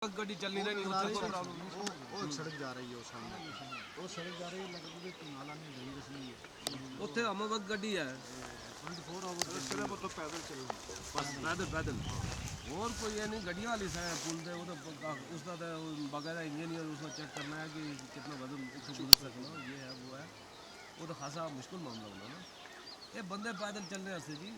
گڈی چلنی رہی وہ سڑک جا رہی ہے وہ سامنے وہ سڑک جا رہی ہے لگے تو نالا نہیں ڈنگ رسمی ہے اتنے ہم وقت گڈی ہے 24 آور صرف تو پیدل چلنا بس پیدل اور کوئی یہ نہیں گڈیاں والی سائیں پل دے وہ تو اس کا باقاعدہ انجینئر اس کا چیک کرنا ہے کہ کتنا وزن اتوں گزر سکنا یہ ہے وہ ہے وہ تو خاصا مشکل معاملہ ہونا نا یہ بندے پیدل چلنے سے جی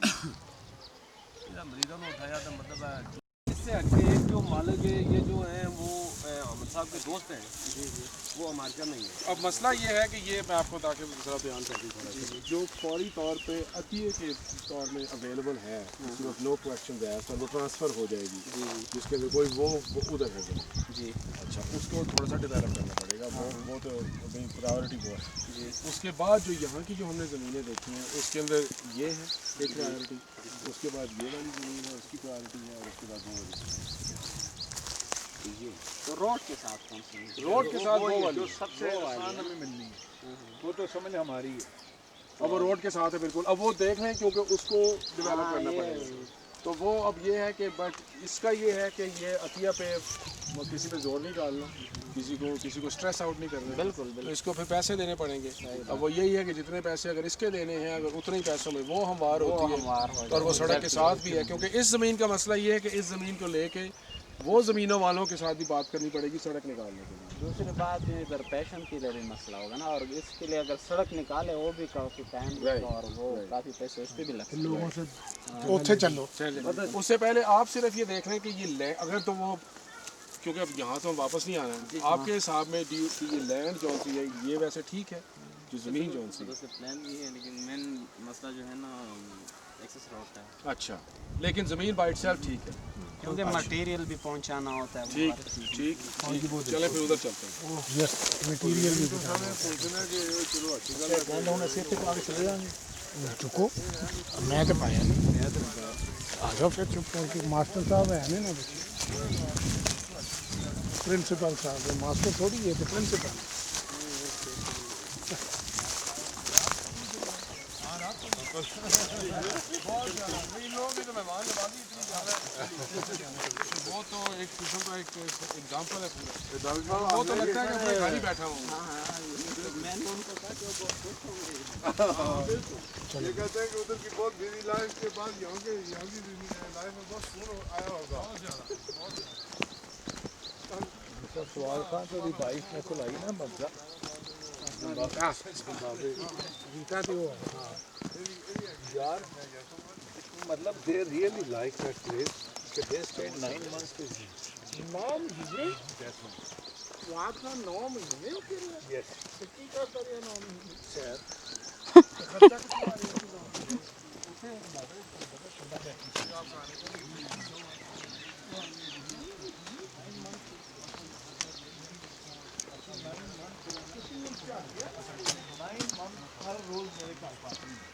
مریضوں نے اٹھایا تو مطلب ہے اس سے ہٹ کے جو مالک یہ جو ہیں وہ احمد صاحب کے دوست ہیں جی جی وہ امریکہ میں ہی ہے. اب مسئلہ یہ ہے کہ یہ میں آپ کو تاکہ ذرا بیان کر دوں جو فوری طور پہ عطیے کے طور میں اویلیبل ہے نو کویشچن بیس وہ ٹرانسفر ہو جائے گی جس کے کوئی وہ ادھر ہے جی اچھا اس کو تھوڑا سا ڈیولپ کرنا پڑے گا وہ تو پرائیورٹی وہ ہے جی اس کے بعد جو یہاں کی جو ہم نے زمینیں دیکھی ہیں اس کے اندر یہ ہے ایک پرائیورٹی اس کے بعد یہ والی زمین ہے اس کی پرائیورٹی ہے اور اس کے بعد وہ والی تو روڈ کے ساتھ کون سی روڈ کے ساتھ وہ والی جو سب سے آسان ہمیں ملنی ہے وہ تو سمجھ ہماری ہے اب وہ روڈ کے ساتھ ہے بالکل اب وہ دیکھ لیں کیونکہ اس کو ڈیولپ کرنا پڑے گا تو وہ اب یہ ہے کہ بٹ اس کا یہ ہے کہ یہ عطیہ پہ کسی پہ زور نہیں ڈالنا کسی کو اسٹریس آؤٹ نہیں کرنا بالکل تو اس کو پھر پیسے دینے پڑیں گے اب وہ یہی ہے کہ جتنے پیسے اگر اس کے دینے ہیں اگر اتنے ہی پیسوں میں وہ ہموار ہوتی ہے اور وہ سڑک کے ساتھ بھی ہے کیونکہ اس زمین کا مسئلہ یہ ہے کہ اس زمین کو لے کے وہ زمینوں والوں کے ساتھ بھی بات کرنی پڑے گی سڑک نکالنے کے لیے دوسری بات یہ ادھر پیشن کے لیے بھی مسئلہ ہوگا نا اور اس کے لیے اگر سڑک نکالے وہ بھی کافی ٹائم اور وہ کافی پیسے اس پہ بھی لگتے لوگوں سے اتنے چلو اس سے پہلے آپ صرف یہ دیکھ لیں کہ یہ اگر تو وہ کیونکہ اب یہاں تو ہم واپس نہیں آنا ہے آپ کے حساب میں یہ لینڈ جو سی ہے یہ ویسے ٹھیک ہے جو زمین جو سی پلان بھی ہے لیکن مین مسئلہ جو ہے نا ایکسس روڈ کا ہے اچھا لیکن زمین بائی اٹ سیلف ٹھیک ہے کیونکہ مٹیریل بھی پہنچانا ہوتا ہے ٹھیک چلے پھر ادھر چلتے ہیں یس مٹیریل بھی چلے جائیں گے چکو میں تو پایا نہیں آ جاؤ پھر چپ کر کے ماسٹر صاحب ہے نا پرنسپل صاحب ماسٹر تھوڑی ہے تو پرنسپل وہ تو ایک قسم کا ایک ایگزامپل ہے وہ تو لگتا ہے کہ اپنے گھر ہی بیٹھا ہوں یہ کہتے ہیں کہ ادھر کی بہت بزی لائف کے بعد یہاں کی لائف میں بہت سکون آیا ہوگا سوال تھا تو بائک میں کھلائی نا مزہ یار مطلب they really like that place کہ they stayed 9 months to 9 مہینے وہاں کا 9 مہینے یس سکی کا کرے 9 مہینے شاید خرچہ کتنا ہر روز میرے گھر پاتے ہیں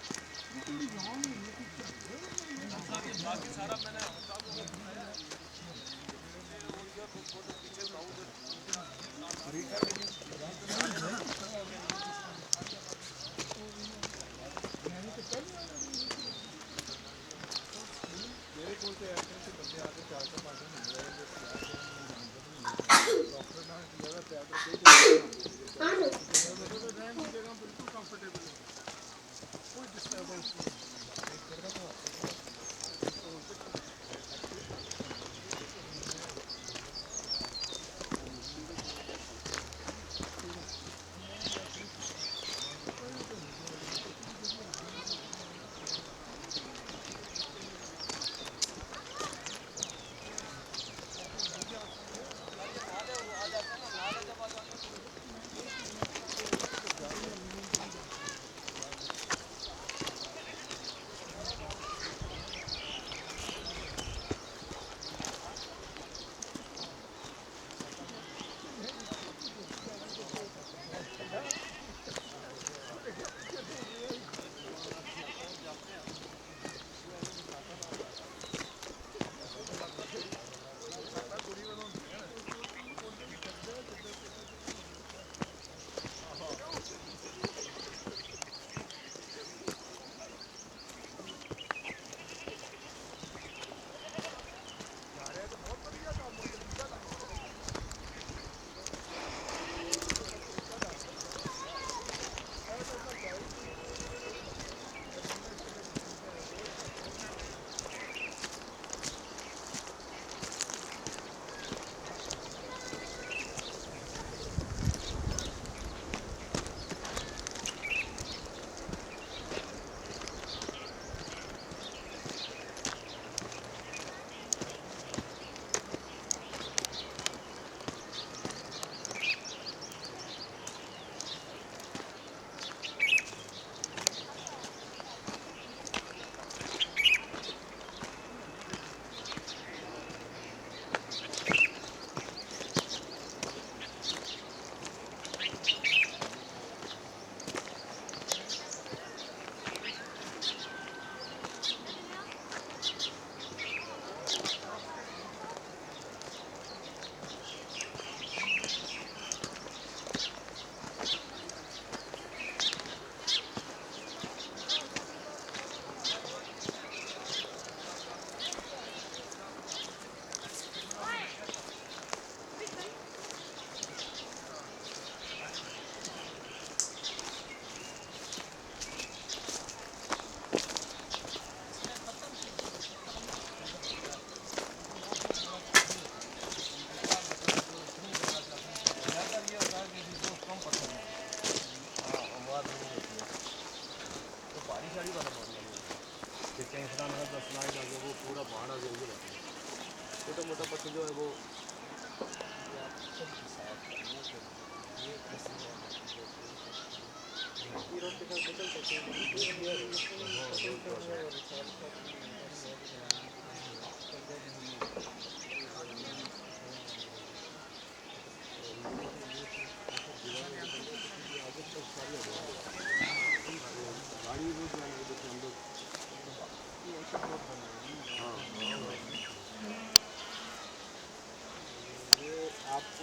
आप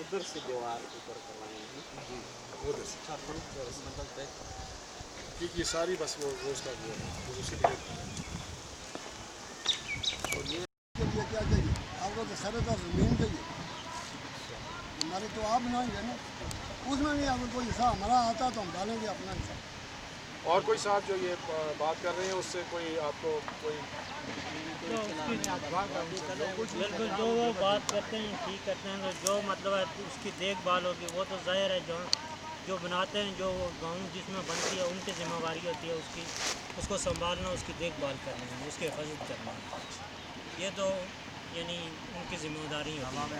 उधर से दीवार ऊपर करवाएंगे उधर से क्योंकि ये सारी बस वो उसका वो है उसी लिए के लिए क्या चाहिए आपको? तो सरदार ज़मीन चाहिए, हमारे तो आप बनाएंगे ना, उसमें भी अगर कोई हिस्सा हमारा आता तो हम डालेंगे अपना हिस्सा। और कोई साहब जो ये बात कर रहे हैं उससे कोई आपको कोई बिल्कुल जो वो बात करते हैं ठीक करते हैं, तो जो मतलब है उसकी देखभाल होगी वो तो ज़ाहिर है, जो बनाते हैं, जो गाँव जिसमें बनती है उनकी जिम्मेवारी होती है उसको संभालना, उसकी देखभाल करना है, उसकी हिफाजत करना है, ये तो यानी उनकी जिम्मेदारी है। हवा में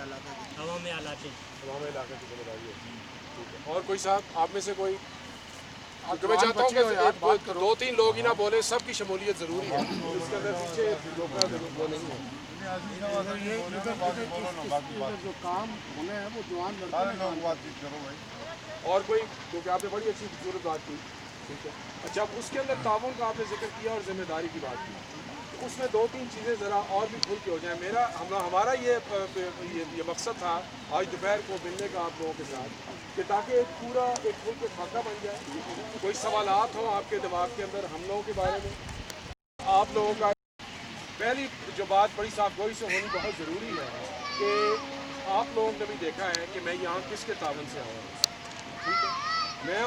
इलाके की जिम्मेदारी है। ठीक है। और कोई साहब आप में से कोई? मैं चाहता हूँ कि 2-3 लोग ही ना बोले, सबकी शमूलियत ज़रूरी है। इसके अंदर पीछे वो नहीं है। जो काम होने हैं वो जवान बातचीत करो भाई। और कोई, क्योंकि आपने बड़ी अच्छी खूबसूरत बात की, ठीक है। अच्छा, अब उसके अंदर ताउन का आपने जिक्र किया और जिम्मेदारी की बात की, उसमें 2-3 चीज़ें ज़रा और भी खुल के हो जाए। हमारा ये मकसद था आज दोपहर को मिलने का आप लोगों के साथ, कि ताकि एक पूरा एक खुल के खाका बन जाए, कोई सवालात हों आपके दिमाग के अंदर हम लोगों के बारे में। आप लोगों का पहली जो बात बड़ी साफ गोई से होनी बहुत ज़रूरी है कि आप लोगों ने भी देखा है कि मैं यहाँ किसके तावन से आया हूँ, ठीक है। मैं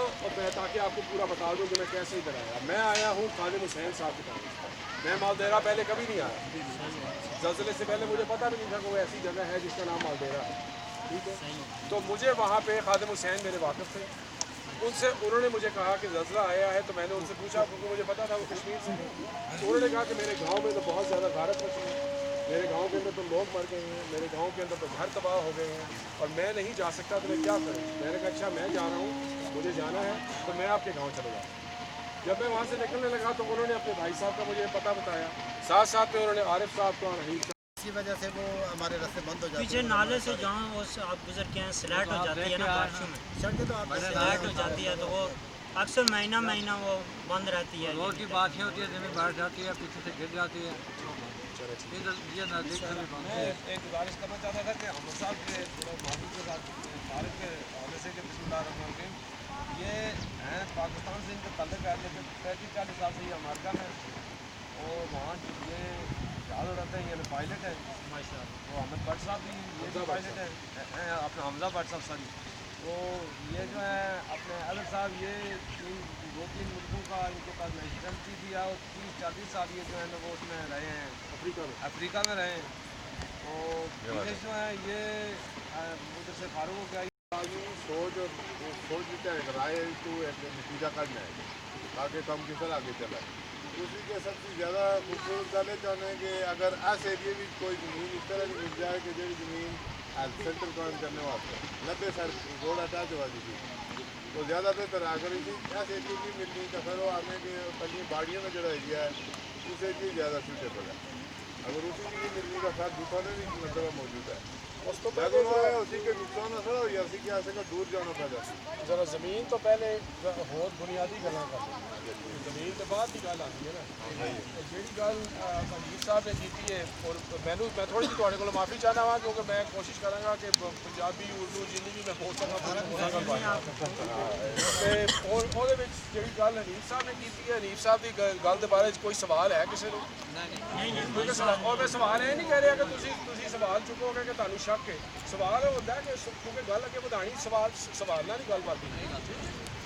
ताकि आपको पूरा बता दूँ कि मैं कैसे इधर आया। मैं आया हूँ खादिम हुसैन साहब के तावन से। मैं मालदेरा पहले कभी नहीं आया, ज़लज़ले से पहले मुझे पता भी नहीं था कि वो ऐसी जगह है जिसका नाम मालदेरा है, ठीक है। तो मुझे वहाँ पे खादिम हुसैन मेरे वाकिफ़ थे, उन्होंने मुझे कहा कि ज़लज़ला आया है, तो मैंने उनसे पूछा क्योंकि मुझे पता था वो कश्मीर से। तो उन्होंने कहा कि मेरे गांव में तो बहुत ज़्यादा गारत मची है, मेरे गांव के अंदर तो लोग मर गए हैं, मेरे गांव के अंदर तो घर तबाह हो गए हैं और मैं नहीं जा सकता, तो मैं क्या करूँ? मैंने कहा अच्छा मैं जा रहा हूँ, मुझे जाना है तो मैं आपके गाँव चला जाऊँ। जब मैं वहाँ से निकलने लगा तो उन्होंने अपने भाई साहब का मुझे पता बताया, साथ साथ में उन्होंने आरिफ साहब को, रहीम साहब, इसी वजह से वो हमारे रास्ते बंद हो जाते पीछे नाले से जहाँ आप गुजर के हैं स्लैट हो जाती है ना बारिशों में, सड़कें तो आप स्लैट हो जाती है, तो वो अक्सर महीना वो बंद रहती है। रोड की बात ये होती है, ज़मीन बढ़ जाती है, पीछे से गिर जाती है, ये नज़दीक से भी बंद मैं एक गुजारिश करना चाहता था कि हम साहब के थोड़ा मालूम के साथ भारत के हवाले से कि बिस्मिल्लाहिर्रहमानिर्रहीम, ये हैं पाकिस्तान से इनका ताल्लुक है, लेकिन 35-40 साल से ये अमेरिका में और वहाँ ये जहाज उड़ाते हैं, ये पायलट है वो अहमद भट्ट साहब भी, ये भी पायलट है अपने हमजा भट्ट साहब सॉरी। तो ये जो है अपने अलग साहब, ये 2-3 मुल्कों का इनके पास नेशनलिटी भी है और 30-40 साल ये जो है ना वो उसमें रहे हैं, अफ्रीका में रहे हैं। तो विदेश जो है ये उधर से फारूक हो गया। सोच लेते हैं राय तो एक नतीजा करना है ताकि कम किधर आगे चला है। उसी के सबसे ज़्यादा खूबसूरत गल चाहते हैं कि अगर इस एरिए में कोई ज़मीन इस तरह की मिल जाए कि जी ज़मीन सेंटर काम करने वास्ते 90 साल रोड अटैच हुआ जी तो ज़्यादा बेहतर है। अगर इसी इस एरिए की मिलनी तो फिर वो आने के पहली बाड़ियों में जो एरिया है उस एरिए ज़्यादा सूटेबल है। अगर उसी की मिलनी का साथ दूसरा भी मतलब मौजूद है उसको लेकिन वो है उसी के नुकसान असर हो या उसी के ऐसे का दूर जाना पैदा जरा ज़मीन तो पहले बहुत बुनियादी गल्लां कर ज़मीन के बाद की गल आती है ना जी गल अजीत साहब ने की है। और मैं थोड़ी जी थोड़े को माफ़ी चाहना वा क्योंकि मैं कोशिश कराँगा कि पंजाबी उर्दू जिन्नी भी मैं बोल सका पूरा बोलना कर पाया। और जी गल हनीफ साहब ने की है, हनीफ साहब की गल के बारे कोई सवाल है किसी को? और मैं सवाल ये नहीं कह रहा कि तुसी सवाल चुकोगे कि तुहानू शक है, सवाल होता है कि क्योंकि गल अगे बढ़ानी सवाल ना गल बनती है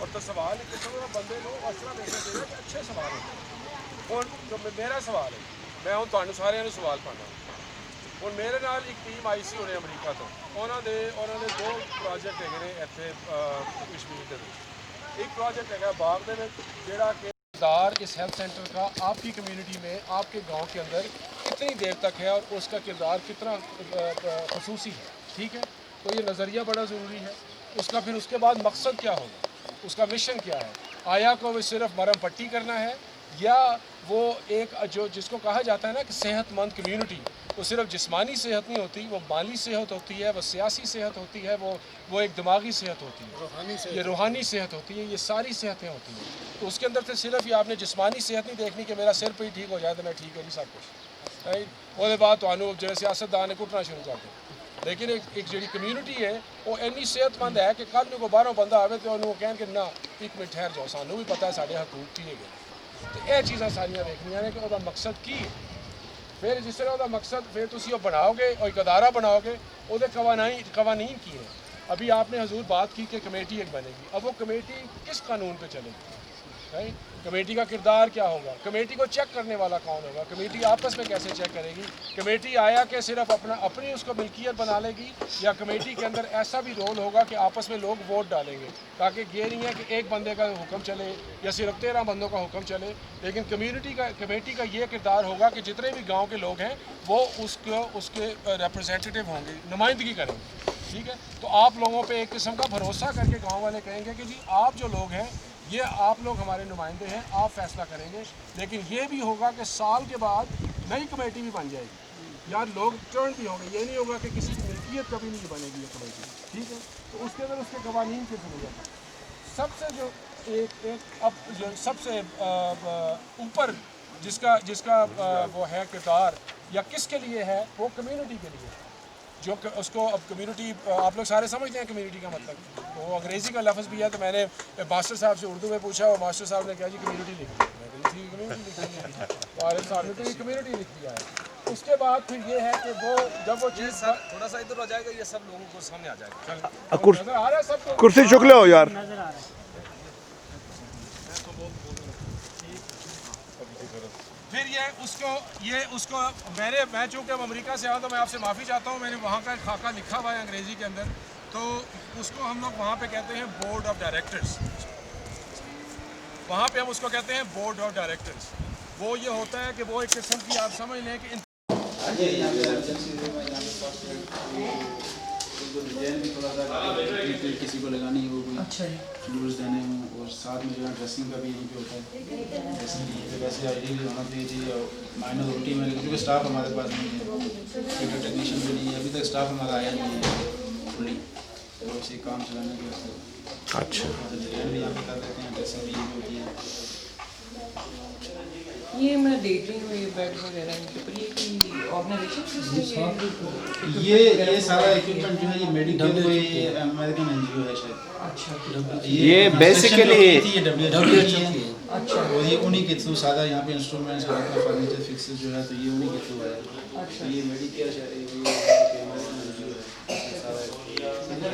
और तो सवाल एक किस्म का बंदे को इस तरह देखना चाहिए कि अच्छे सवाल होते और जो मेरा सवाल है मैं हूँ तुहानू सारे सवाल पाना और मेरे नाल एक टीम आई सी होने अमरीका तो उन्होंने 2 प्रोजेक्ट है इतने कश्मीर के एक प्रोजेक्ट है बाग के जोड़ा कि इस हेल्थ सेंटर का आपकी कम्यूनिटी में आपके गांव के अंदर कितनी देर तक है और उसका किरदार कितना खसूसी है, ठीक है। तो ये नज़रिया बड़ा ज़रूरी है उसका। फिर उसके बाद मकसद क्या होगा, उसका मिशन क्या है, आया को वो सिर्फ मरम पट्टी करना है या वो एक जो जिसको कहा जाता है ना कि सेहतमंद कम्यूनिटी وہ صرف جسمانی صحت نہیں ہوتی، وہ مالی صحت ہوتی ہے، وہ سیاسی صحت ہوتی ہے، وہ ایک دماغی صحت ہوتی ہے، یہ روحانی صحت ہوتی ہے، یہ ساری صحتیں ہوتی ہیں. تو اس کے اندر سے صرف یہ آپ نے جسمانی صحت نہیں دیکھنی کہ میرا سر پہ ہی ٹھیک ہو جائے تو میں ٹھیک ہے جی سب کچھ رائٹ. وہ بات تو جو سیاستدان نے کٹنا شروع کر دیں. لیکن ایک جڑی کمیونٹی ہے وہ اینی صحت مند ہے کہ کل کو باہروں بندہ آئے تو انہوں کہیں کہ نہ ایک منٹ ٹھہر جاؤ سانوں بھی پتہ ہے سارے حقوق کیے گئے. تو یہ چیزاں ساریاں دیکھنی ہیں کہ وہ مقصد کی ہے. پھر جس طرح وہ مقصد پھر تسی وہ بناؤ گے اور ایک ادارہ بناؤ گے وہ قوانین کی ہیں. ابھی آپ نے حضور بات کی کہ کمیٹی ایک بنے گی. اب وہ کمیٹی کس قانون پہ چلے گی؟ کمیٹی کا کردار کیا ہوگا؟ کمیٹی کو چیک کرنے والا کون ہوگا؟ کمیٹی آپس میں کیسے چیک کرے گی؟ کمیٹی آیا کہ صرف اپنی اس کو ملکیت بنا لے گی یا کمیٹی کے اندر ایسا بھی رول ہوگا کہ آپس میں لوگ ووٹ ڈالیں گے تاکہ یہ نہیں ہے کہ ایک بندے کا حکم چلے یا صرف 13 بندوں کا حکم چلے. لیکن کمیٹی کا یہ کردار ہوگا کہ جتنے بھی گاؤں کے لوگ ہیں وہ اس کے ریپرزینٹیو ہوں گے، نمائندگی کریں گے. ٹھیک ہے. تو آپ لوگوں پہ ایک قسم کا بھروسہ کر کے گاؤں والے کہیں گے کہ جی آپ جو لوگ ہیں یہ آپ لوگ ہمارے نمائندے ہیں، آپ فیصلہ کریں گے. لیکن یہ بھی ہوگا کہ سال کے بعد نئی کمیٹی بھی بن جائے گی یا لوگ ٹرن بھی ہوں گے. یہ نہیں ہوگا کہ کسی کی ملکیت کبھی نہیں بنے گی یہ کمیٹی. ٹھیک ہے. تو اس کے اندر اس کے قوانین کے سمجھا سب سے جو جو سب سے اوپر جس کا وہ ہے کردار یا کس کے لیے ہے وہ کمیونٹی کے لیے. جو اس کو اب کمیونٹی آپ لوگ سارے سمجھتے ہیں کمیونٹی کا مطلب. وہ انگریزی کا لفظ بھی ہے تو میں نے ماسٹر صاحب سے اردو میں پوچھا اور ماسٹر صاحب نے کہا جی کمیونٹی لکھ دی. میں کہی کمیونٹی لکھ دی اور صاحب نے تو یہ کمیونٹی لکھ دیا ہے. اس کے بعد پھر یہ ہے کہ وہ جب وہ چیز تھوڑا سا ادھر ہو جائے گا یہ سب لوگوں کو سامنے آ جائے گا. نظر آ رہا ہے سب کو؟ کرسی چک لو یار. نظر آ رہا ہے. پھر اس کو میں چونکہ امریکہ سے آیا تو میں آپ سے معافی چاہتا ہوں. میں نے وہاں کا ایک خاکہ لکھا ہوا ہے انگریزی کے اندر. تو اس کو ہم لوگ وہاں پہ کہتے ہیں بورڈ آف ڈائریکٹرز. وہاں پہ ہم اس کو کہتے ہیں بورڈ آف ڈائریکٹرز. وہ یہ ہوتا ہے کہ وہ ایک قسم کی آپ سمجھ لیں کہ کسی کو لگانی ہو کوئی ڈورس دینے ہوں اور ساتھ میں جو ہے ڈریسنگ کا بھی یہیں پہ ہوتا ہے. ڈریسنگ یہیں پہ ویسے آئیڈیلی ہونا چاہیے تھی اور مائنر روٹی میں کیونکہ اسٹاف ہمارے پاس نہیں ہے، ٹیکنیشین بھی نہیں ہے ابھی تک. اسٹاف ہمارا آیا نہیں ہے فلی اور اسی کام چلانے کے واسطے. اچھا ڈیزائن بھی یہاں پہ کر دیتے ہیں، ڈریسنگ بھی یہیں پہ ہوتی ہے. یہ میں دیکھ رہی ہوں یہ بیڈ وغیرہ ان کے اوپر یہ آرگنائزیشن یہ سارا اکوپمنٹ جو ہے یہ میڈیکل کوئی امریکن این جی او ہے شاید. اچھا یہ بیسیکلی اچھا اور یہ انہی کے تھرو سارا یہاں پہ انسٹرومنٹس فرنیچر فکسز جو ہے تو یہ انہی کے تھرو ہے. یہ میڈیکل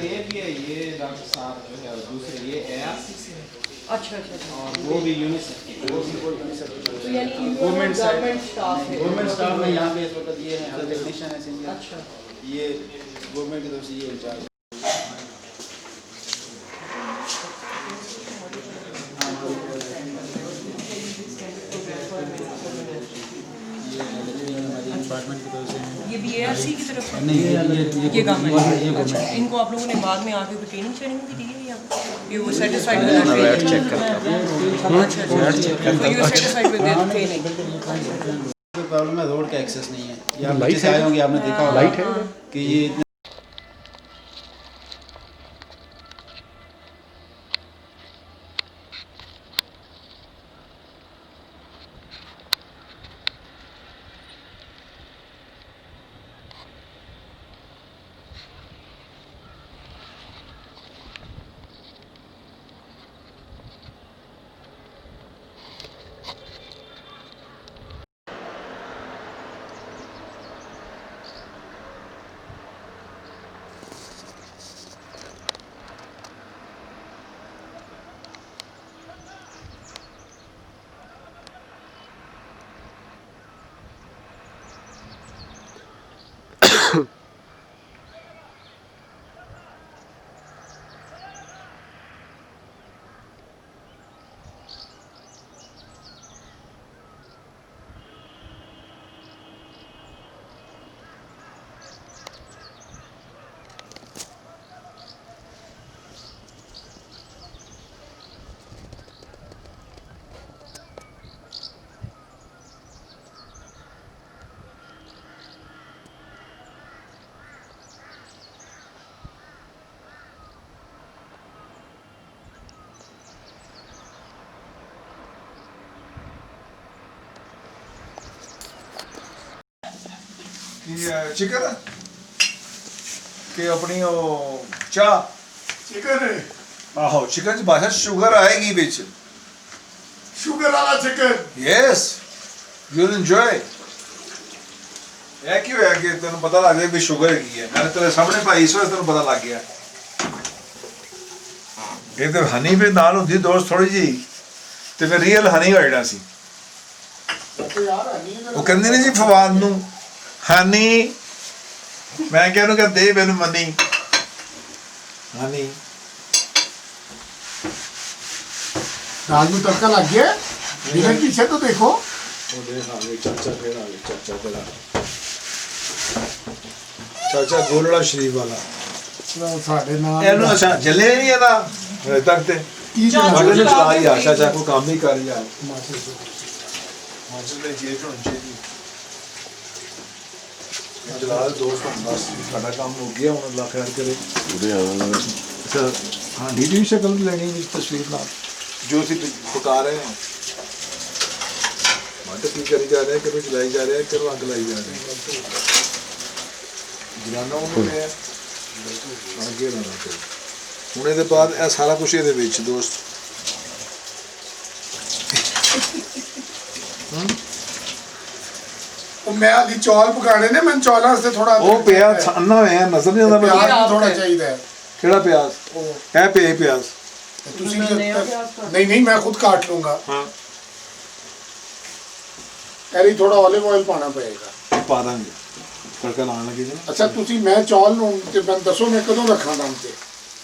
یہ بھی ہے یہ ڈاکٹر صاحب جو ہے اور دوسرے یہ اے آر سی سے اچھا اور وہ بھی یونیسیف گورنمنٹ اسٹاف میں یہاں پہ اس وقت یہ ہے ٹیکنیشین ہے سینئر. اچھا یہ گورنمنٹ کی طرف سے یہ انچارج. ڈپارٹمنٹ کی طرف سے یہ بھی اے آر سی کی طرف سے نہیں یہ گورنمنٹ. اچھا ان کو آپ لوگوں نے بعد میں آگے کوئی ٹریننگ شیئرنگ بھی دی ہے یا یہ وہ سیٹسفائڈ ود ٹریننگ؟ اچھا تو you satisfied with training. Problem ہے روڈ کا ایکسیس نہیں ہے. یہ آپ نیچے سے آئے ہوں گے آپ نے دیکھا ہوگا کہ یہ ਚਿਕਨ ਕਿ ਆਪਣੀ ਉਹ ਚਾਹ ਚਿਕਨ ਆਹੋ ਚਿਕਨ ਚ ਬਾਹਰ ਸ਼ੂਗਰ ਆਏਗੀ ਵਿੱਚ ਸ਼ੂਗਰ ਵਾਲਾ chicken yes you will enjoy ਇਹ ਕੀ ਹੋਇਆ ਕਿ ਤੈਨੂੰ ਪਤਾ ਲੱਗ ਗਿਆ ਵੀ ਸ਼ੂਗਰ ਹੈਗੀ ਹੈ ਮੈਂ ਤੇਰੇ ਸਾਹਮਣੇ ਭਾਈ ਇਸ ਵਾਰ ਤੈਨੂੰ ਪਤਾ ਲੱਗ ਗਿਆ ਇਹ ਤਾਂ ਹਨੀ ਵੀ ਨਾਲ ਹੁੰਦੀ ਦੋਸਤ ਥੋੜੀ ਜੀ ਤੇ ਫਿਰ ਰੀਅਲ ਹਨੀ ਹੋ ਜਾਣਾ ਸੀ ਉਹ ਕਹਿੰਦੇ ਨੇ ਜੀ ਫਵਾਦ ਨੂੰ ਹਨੀ ਮੈਂ ਕਿਹਾ ਉਹਨੂੰ ਕਿ ਦੇ ਮੈਨੂੰ ਮਨੀ ਹਨੀ ਰਾਜ ਨੂੰ ਤੜਕਾ ਲੱਗ ਗਿਆ ਬਿਨਾਂ ਪੀछे तो देखो ਉਹ ਦੇ ਹਾਂ ਚਾਚਾ ਫੇਰ ਆ ਗਿਆ ਚਾਚਾ ਤੇਰਾ ਚਾਚਾ ਗੋਲੜਾ ਸ਼ਰੀਫ ਵਾਲਾ ਸਾਡੇ ਨਾਲ ਇਹਨੂੰ ਅੱਛਾ ਜਲੇ ਨਹੀਂ ਇਹਦਾ ਹਜੇ ਤੱਕ ਤੇ ਸਾਡੇ ਨੂੰ ਚਲਾ ਹੀ ਆਸ਼ਾ ਚਾ ਕੋਈ ਕੰਮ ਹੀ ਕਰ ਜਾ ਮਾਜੇ ਦੇ ਜੇਬ ਹੋਣੀ ਚਾਹੀਦੀ ਜਲਾਲ ਦੋਸਤ ਬਸ ਸਾਡਾ ਕੰਮ ਹੋ ਗਿਆ ਹੁਣ ਅੱਲਾਹ ਖੈਰ ਕਰੇ ਅੱਛਾ ਹਾਂ ਡੀਡੀ ਸ਼ਕਲ ਲੈਣੀ ਇਸ ਤਸਵੀਰ ਨਾਲ ਜੋ ਅਸੀਂ ਪਕਾ ਰਹੇ ਹਾਂ ਮਟ ਕੀ ਕਰੀ ਜਾ ਰਹੇ ਕਿਵੇਂ ਚਲਾਈ ਜਾ ਰਹੇ ਕਿਵੇਂ ਅੱਗ ਲਾਈ ਜਾ ਰਹੇ ਜਨਾਨਾ ਉਹਨੂੰ ਲਿਆ ਅੱਗੇ ਨਾ ਕਰੇ ਹੁਣ ਇਹਦੇ ਬਾਅਦ ਇਹ ਸਾਰਾ ਕੁਝ ਇਹਦੇ ਵਿੱਚ ਦੋਸਤ ਉਹ ਮੈਂ ਅਲੀ ਚੌਲ ਪਕਾਣੇ ਨੇ ਮੈਂ ਚੌਲਾਂ ਵਾਸਤੇ ਥੋੜਾ ਉਹ ਪਿਆਜ਼ ਛਾਨਾ ਹੋਇਆ ਨਜ਼ਰ ਨਹੀਂ ਆਉਂਦਾ ਪਿਆਜ਼ ਥੋੜਾ ਚਾਹੀਦਾ ਹੈ ਕਿਹੜਾ ਪਿਆਜ਼ ਇਹ ਪਿਆਜ਼ ਤੁਸੀਂ ਨਹੀਂ ਮੈਂ ਖੁਦ ਕਾਟ ਲੂੰਗਾ ਹਾਂ ਐਰੀ ਥੋੜਾ olive oil ਪਾਣਾ ਪਏਗਾ ਪਾ ਦਾਂਗੇ ਤੜਕਾ ਲਾਉਣ ਲੱਗੇ ਜੀ ਅੱਛਾ ਤੁਸੀਂ ਮੈਂ ਚੌਲ ਨੂੰ ਤੇ ਮੈਂ ਦੱਸੋ ਮੈਂ ਕਦੋਂ ਰੱਖਾਂ ਦਮ ਤੇ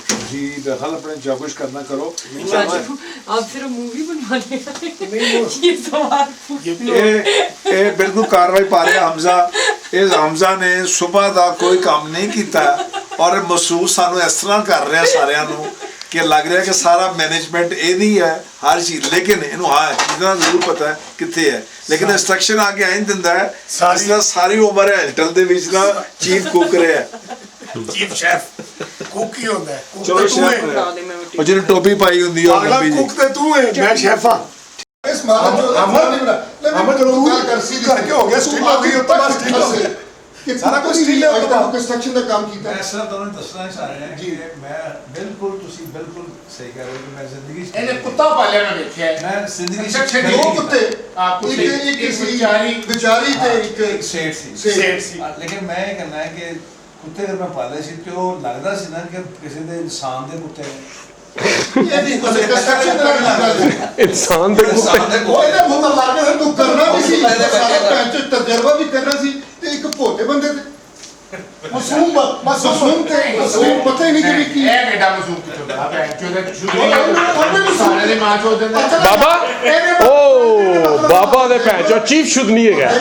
ਤੁਸੀਂ ਦਖਲ ਆਪਣੇ ਜੋ ਕੁਛ ਕਰਨਾ ਕਰੋ आप सिर्फ मूवी बनवाने ये सवाल ਇਹ ਬਿਲਕੁਲ ਕਾਰਵਾਈ ਪਾ ਰਿਹਾ ਹਮਜ਼ਾ ਇਹ ਹਮਜ਼ਾ ਨੇ ਸਵੇਰ ਦਾ ਕੋਈ ਕੰਮ ਨਹੀਂ ਕੀਤਾ ਔਰ ਮਹਿਸੂਸ ਸਾਨੂੰ ਇਸ ਤਰ੍ਹਾਂ ਕਰ ਰਿਹਾ ਸਾਰਿਆਂ ਨੂੰ ਕਿ ਲੱਗ ਰਿਹਾ ਕਿ ਸਾਰਾ ਮੈਨੇਜਮੈਂਟ ਇਹਦੀ ਹੈ ਹਰ ਚੀਜ਼ ਲੇਕਿਨ ਇਹਨੂੰ ਹਾਂ ਇतना ਜ਼ਰੂਰ ਪਤਾ ਹੈ ਕਿੱਥੇ ਹੈ ਲੇਕਿਨ ਇੰਸਟਰਕਸ਼ਨ ਆ ਕੇ ਐਂ ਦਿੰਦਾ ਹੈ ਇਸ ਤਰ੍ਹਾਂ ਸਾਰੀ ਉਮਰ ਹੈਲਟਲ ਦੇ ਵਿੱਚ ਨਾ ਚੀਫ ਕੁੱਕ ਰਿਹਾ ਚੀਫ ਸ਼ੈਫ ਕੁੱਕ ਹੀ ਹੁੰਦਾ ਚਲੋ ਸ਼ੈਫ ਉਹ ਜਿਹਨੇ ਟੋਪੀ ਪਾਈ ਹੁੰਦੀ ਆ ਅਗਲਾ ਕੁੱਕ ਤੇ ਤੂੰ ਹੈ ਮੈਂ ਸ਼ੈਫ ਆ ਇਸ ਮਾਰ ਜੋ ਅਮਰ ਜੋ ਗੱਲ ਕਰ ਸੀ ਕਰਕੇ ਹੋ ਗਿਆ ਸਟੀਲ ਹੋ ਗਈ ਉੱਤੇ ਬਸ ਠੀਕ ਹੋ ਗਈ ਸਾਰਾ ਕੁਝ ਸਟੀਲ ਹੈ ਕੰਸਟਰਕਸ਼ਨ ਦਾ ਕੰਮ ਕੀਤਾ ਮੈਂ ਸਿਰਫ ਤੁਹਾਨੂੰ ਦੱਸਣਾ ਚਾਹ ਰਿਹਾ ਜੀ ਮੈਂ ਬਿਲਕੁਲ ਤੁਸੀਂ ਬਿਲਕੁਲ ਸਹੀ ਕਹਿ ਰਹੇ ਹੋ ਮੈਂ ਜ਼ਿੰਦਗੀ ਇਹਨੇ ਕੁੱਤਾ ਪਾਲਿਆ ਮੈਂ ਦੇਖਿਆ ਮੈਂ ਜ਼ਿੰਦਗੀ ਦੋ ਕੁੱਤੇ ਇੱਕ ਵਿਚਾਰੀ ਤੇ ਇੱਕ ਸੇਠ ਸੀ ਲੇਕਿਨ ਮੈਂ ਇਹ ਕਹਿਣਾ ਹੈ ਕਿ ਕੁੱਤੇ ਜਦ ਮੈਂ ਪਾਲੇ ਸੀ ਤੇ ਉਹ ਲੱਗਦਾ ਸੀ ਨਾ ਕਿ ਕਿਸੇ ਦੇ ਇਨਸਾਨ ਦੇ ਕੁੱਤੇ ਇਹ ਨਹੀਂ ਕੰਸਟਰਕਸ਼ਨ ਦਾ ਲੱਗਦਾ ਇਨਸਾਨ ਦੇ ਉਹ ਇਹਨੇ ਬਹੁਤ ਲਾ ਕੇ ਤੂੰ ਕਰਨਾ ਵੀ ਸੀ ਸਾਰਾ ਭੈਣ ਚ ਤਜਰਬਾ ਵੀ ਕਰਨਾ ਸੀ ਤੇ ਇੱਕ ਭੋਟੇ ਬੰਦੇ ਤੇ ਮਾਸੂਮ ਪਤਾ ਹੀ ਨਹੀਂ ਕਿ ਕੀ ਇਹ ਬੇਟਾ ਮਾਸੂਮ ਕਿਥੋਂ ਭੈਣ ਚੋਂ ਦੇ ਸ਼ੁਰੂ ਸਾਰੇ ਦੇ ਮਾਂ ਚੋਂ ਦੇ ਬਾਬਾ ਓ ਬਾਬਾ ਦੇ ਭੈਣ ਚੋ ਚੀਫ ਸ਼ੁੱਧ ਨਹੀਂ ਹੈਗਾ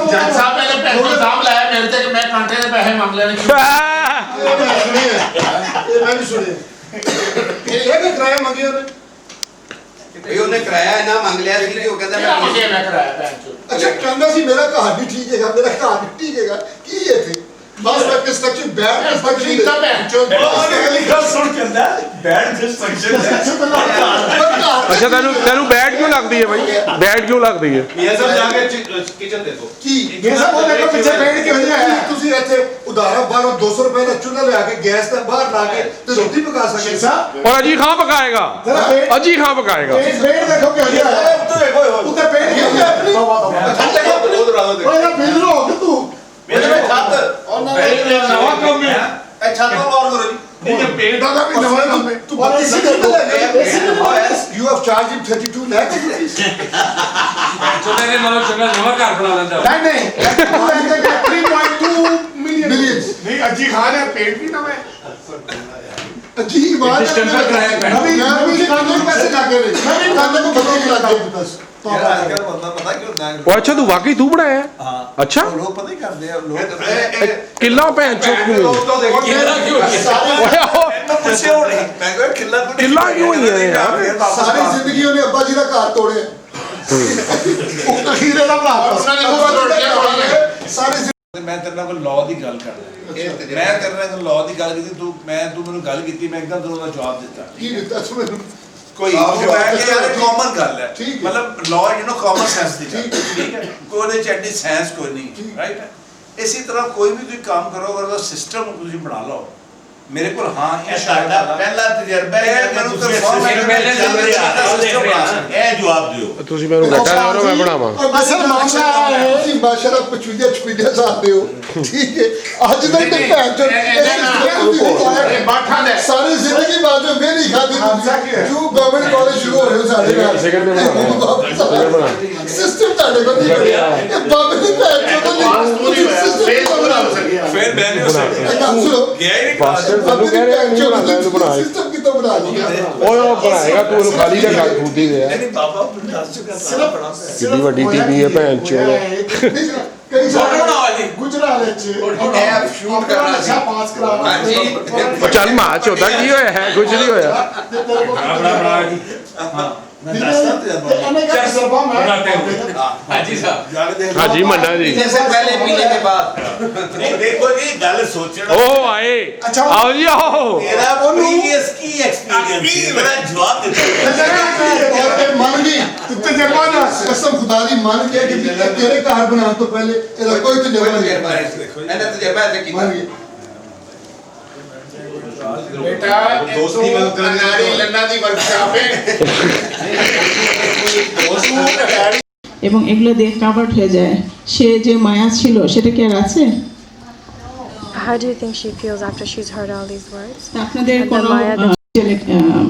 ਜੱਜ ਸਾਹਿਬ ਪਹਿਲੇ ਪੈਸੇ ਦਾਮ ਲਾਇਆ ਮੇਰੇ ਤੇ ਕਿ ਮੈਂ ਕਾਂਟੇ ਦੇ ਪੈਸੇ ਮੰਗ ਲੈਣੇ ਇਹ ਮੈਂ ਵੀ ਸੁਣਿਆ ਇਹ ਵੀ ਕਿਰਾਇਆ ਮੰਗਿਆ ਉਹਨੇ ਉਹਨੇ ਕਿਰਾਇਆ ਇਹਨਾਂ ਮੰਗ ਲਿਆ ਸੀ ਕਿ ਉਹ ਕਹਿੰਦਾ ਮੈਂ ਕਿਰਾਇਆ ਭੈਣ ਚੋਂ ਅੱਛਾ ਕਹਿੰਦਾ ਸੀ ਮੇਰਾ ਘਰ ਵੀ ਠੀਕ ਹੈਗਾ ਮੇਰਾ ਘਰ ਵੀ ਠੀਕ ਹੈਗਾ ਕੀ ਇੱਥੇ ਬਸ ਮੈਂ ਕੰਸਟਰਕਸ਼ਨ ਬੈਡ ਕੰਸਟਰਕਸ਼ਨ ਦਾ ਭੈਣ ਚੋਂ ਉਹਨੇ ਗੱਲ ਸੁਣ ਕਹਿੰਦਾ ਬੈਡ ਕੰਸਟਰਕਸ਼ਨ ਅੱਛਾ ਤੈਨੂੰ ਬੈਡ ਕਿਉਂ ਲੱਗਦੀ ਹੈ ਭਾਈ ਬੈਡ ਕਿਉਂ ਲੱਗਦੀ ਹੈ ਇਹ ਸਭ ਜਾ ਕੇ ਕਿਚਨ ਦੇਖੋ ਕੀ ਇਹ ਸਭ ਉਹਦੇ ਕੋਲ ਪਿੱਛੇ ਬੈਠ ਕੇ ਹੋਇਆ ਹੈ ਤੁਸੀਂ ਇੱਥੇ ਉਧਾਰਾ ਬਾਹਰੋਂ 200 ਰੁਪਏ ਦਾ ਚੁੱਲ੍ਹਾ ਲਿਆ ਕੇ ਗੈਸ ਤੇ ਬਾਹਰ ਲਾ ਕੇ ਤੇ ਰੋਟੀ ਪਕਾ ਸਕਦੇ और अजी खां पकाएगा अजी खां पकाएगा पेड़ देखो क्या हो रहा है उधर पेड़ क्यों है अपनी ओए ना बिल लो तू मेरे में छत और ना नवा काम में ए छत को और करो जी ये पेड़ का भी नवा काम में तू बात इसी you have charged him 32 lakh rupees चले ने मतलब चंगा नवा घर बना लेंदा नहीं 3.2 millions नहीं अजी खान है पेड़ भी नवा है अजी बात है नवी नवी कानून पैसे जाके रे नवी कानून को बदल के लगा बस यार ਬੰਦਾ ਪਤਾ ਕਿਉਂ ਹੁੰਦਾ ਉਹ ਅੱਛਾ ਤੂੰ ਵਾਕਈ ਤੂੰ ਬਣਾਇਆ ਹਾਂ ਅੱਛਾ ਲੋਕ ਪਤਾ ਹੀ ਕਰਦੇ ਆ ਲੋਕ ਕਿੱਲਾ ਭੈਣ ਚੋਦ ਕਿਉਂ ਪੁੱਛਿਆ ਹੋਣੀ ਮੈਂ ਕਿਹਾ ਕਿੱਲਾ ਕਿਉਂ ਹੋਈ ਹੈ ਯਾਰ ਸਾਰੀ ਜ਼ਿੰਦਗੀ ਉਹਨੇ ਅੱਬਾ ਜੀ ਦਾ ਘਰ ਤੋੜਿਆ ਉਹ ਅਖੀਰੇ ਦਾ ਭਰਾ ਉਹਨਾਂ ਨੇ ਉਹ ਤੋੜਿਆ ਸਾਰੀ ਮੈਂ ਤੇਰੇ ਨਾਲ ਕੋਈ ਲਾਅ ਦੀ ਗੱਲ ਕਰਦਾ ਮੈਂ ਤੇਰੇ ਨਾਲ ਲਾਅ ਦੀ ਗੱਲ ਕੀਤੀ ਤੂੰ ਮੈਨੂੰ ਗੱਲ ਕੀਤੀ ਮੈਂ ਇੱਕਦਮ ਤੈਨੂੰ ਉਹਦਾ ਜਵਾਬ ਦਿੱਤਾ ਕੀ ਦਿੱਤਾ ਤੂੰ ਮੈਨੂੰ ਕੋਈ ਮੈਂ ਕਿ ਯਾਰ ਕਾਮਨ ਗੱਲ ਹੈ ਠੀਕ ਮਤਲਬ ਲਾਅ ਕਾਮਨ ਸੈਂਸ ਦੀ ਠੀਕ ਹੈ ਕੋਈ ਉਹਦੇ ਚ ਐਡੀ ਸਾਇੰਸ ਕੋਈ ਨਹੀਂ ਰਾਈਟ ਇਸੇ ਤਰ੍ਹਾਂ ਕੋਈ ਵੀ ਤੁਸੀਂ ਕੰਮ ਕਰੋ, ਅਗਰ ਉਹਦਾ ਸਿਸਟਮ ਤੁਸੀਂ ਬਣਾ ਲਓ, ਮੇਰੇ ਕੋਲ ਹਾਂ ਇਹ ਸਾਡਾ ਪਹਿਲਾ ਤਜਰਬਾ ਹੈ ਕਿ ਤੁਸੀਂ ਇਹ ਜਵਾਬ ਦਿਓ। ਤੁਸੀਂ ਮੈਨੂੰ ਘਟਾ ਦਿਓ ਨਾ, ਮੈਂ ਬਣਾਵਾਂ। ਅਸਲ ਮਾਮਲਾ ਹੈ ਜੀ, ਮਾਸ਼ਾਅੱਲਾ 55 ਸਾਲ ਦੇ ਹੋ, ਠੀਕ ਹੈ। ਅੱਜ ਤੱਕ ਤੇ ਭੈਣ ਚੋ ਸਾਰੀ ਜ਼ਿੰਦਗੀ ਬਾਅਦ ਜੋ ਮੇਰੀ ਖਾਦੀ ਜੋ ਗਵਰਨਮੈਂਟ ਕਾਲਜ ਸ਼ੁਰੂ ਹੋ ਰਹੇ ਸਾਡੇ ਨਾਲ ਸਿਸਟਮ ਤੁਹਾਡੇ ਕੋਲ ਨਹੀਂ ਬਣਿਆ, ਇਹ ਬਾਬੇ ਦੀ ਭੈਣ ਚੋ ਸਿਸਟਮ ਬਣਾ ਸਕਿਆ। ਫਿਰ ਮੈਂ ਨਹੀਂ ਸੁਣੋ ਗਿਆ ਹੀ ਪਾਸਟਰ ਤੁਹਾਨੂੰ ਕਹਿ ਰਿਹਾ ਨਹੀਂ ਬਣਾਉਂਦਾ, ਇਹਨੂੰ ਬਣਾ। ਸਿਸਟਮ ਕਿਤੋਂ ਬਣਾ ਲਿਆ? ਉਹ ਬਣਾਏਗਾ, ਤੂੰ ਉਹਨੂੰ ਖਾਲੀ ਦਾ ਗੱਲ ਖੁੱਦੀ ਦੇ ਆ। ਨਹੀਂ ਬਾਬਾ ਦੱਸ ਚੁੱਕਾ ਸਿਰਫ ਕਿੰਨੀ ਵੱਡੀ ਟੀਵੀ ਹੈ ਭੈਣ ਚੋ। ਕਈ ਸਾਰੇ ਗੁਜਰਾਤ ਵਿੱਚ ਇਹ ਸ਼ੂਟ ਕਰਨਾ ਸੀ। ਪਾਸ ਕਰਾਉਣਾ। ਹਾਂਜੀ ਉਹ ਚੱਲ ਮਾਂ ਚੋਦਾ ਕੀ ਹੋਇਆ ਹੈ, ਕੁਝ ਨਹੀਂ ਹੋਇਆ। ਬੜਾ ਜੀ ਹਾਂ मैं दसता तजर्बा हाजी साहब हाजी मन्ना जी जैसे पहले पीने के बाद नहीं देखो जी गल सोचना ओ आए आओ जी आओ मेरा प्रीवियस की एक्सपीरियंस मेरा जवाब देता मान गई तजर्बा ना कसम खुदा दी मान गया कि तेरे घर बनाने तो पहले ਇਹਦਾ ਕੋਈ ਤਜਰਬਾ नहीं। मैंने तजर्बा ऐसे किया बेटा दोस्ती में नारी लन्ना दी वर्कशॉप है এবং এগুলো দিয়ে কাভার্ড হয়ে যায়, সে যে মায়া ছিল সেটা কি আর আছে? How do you think she feels after she's heard all these words? আপনাদের কোনো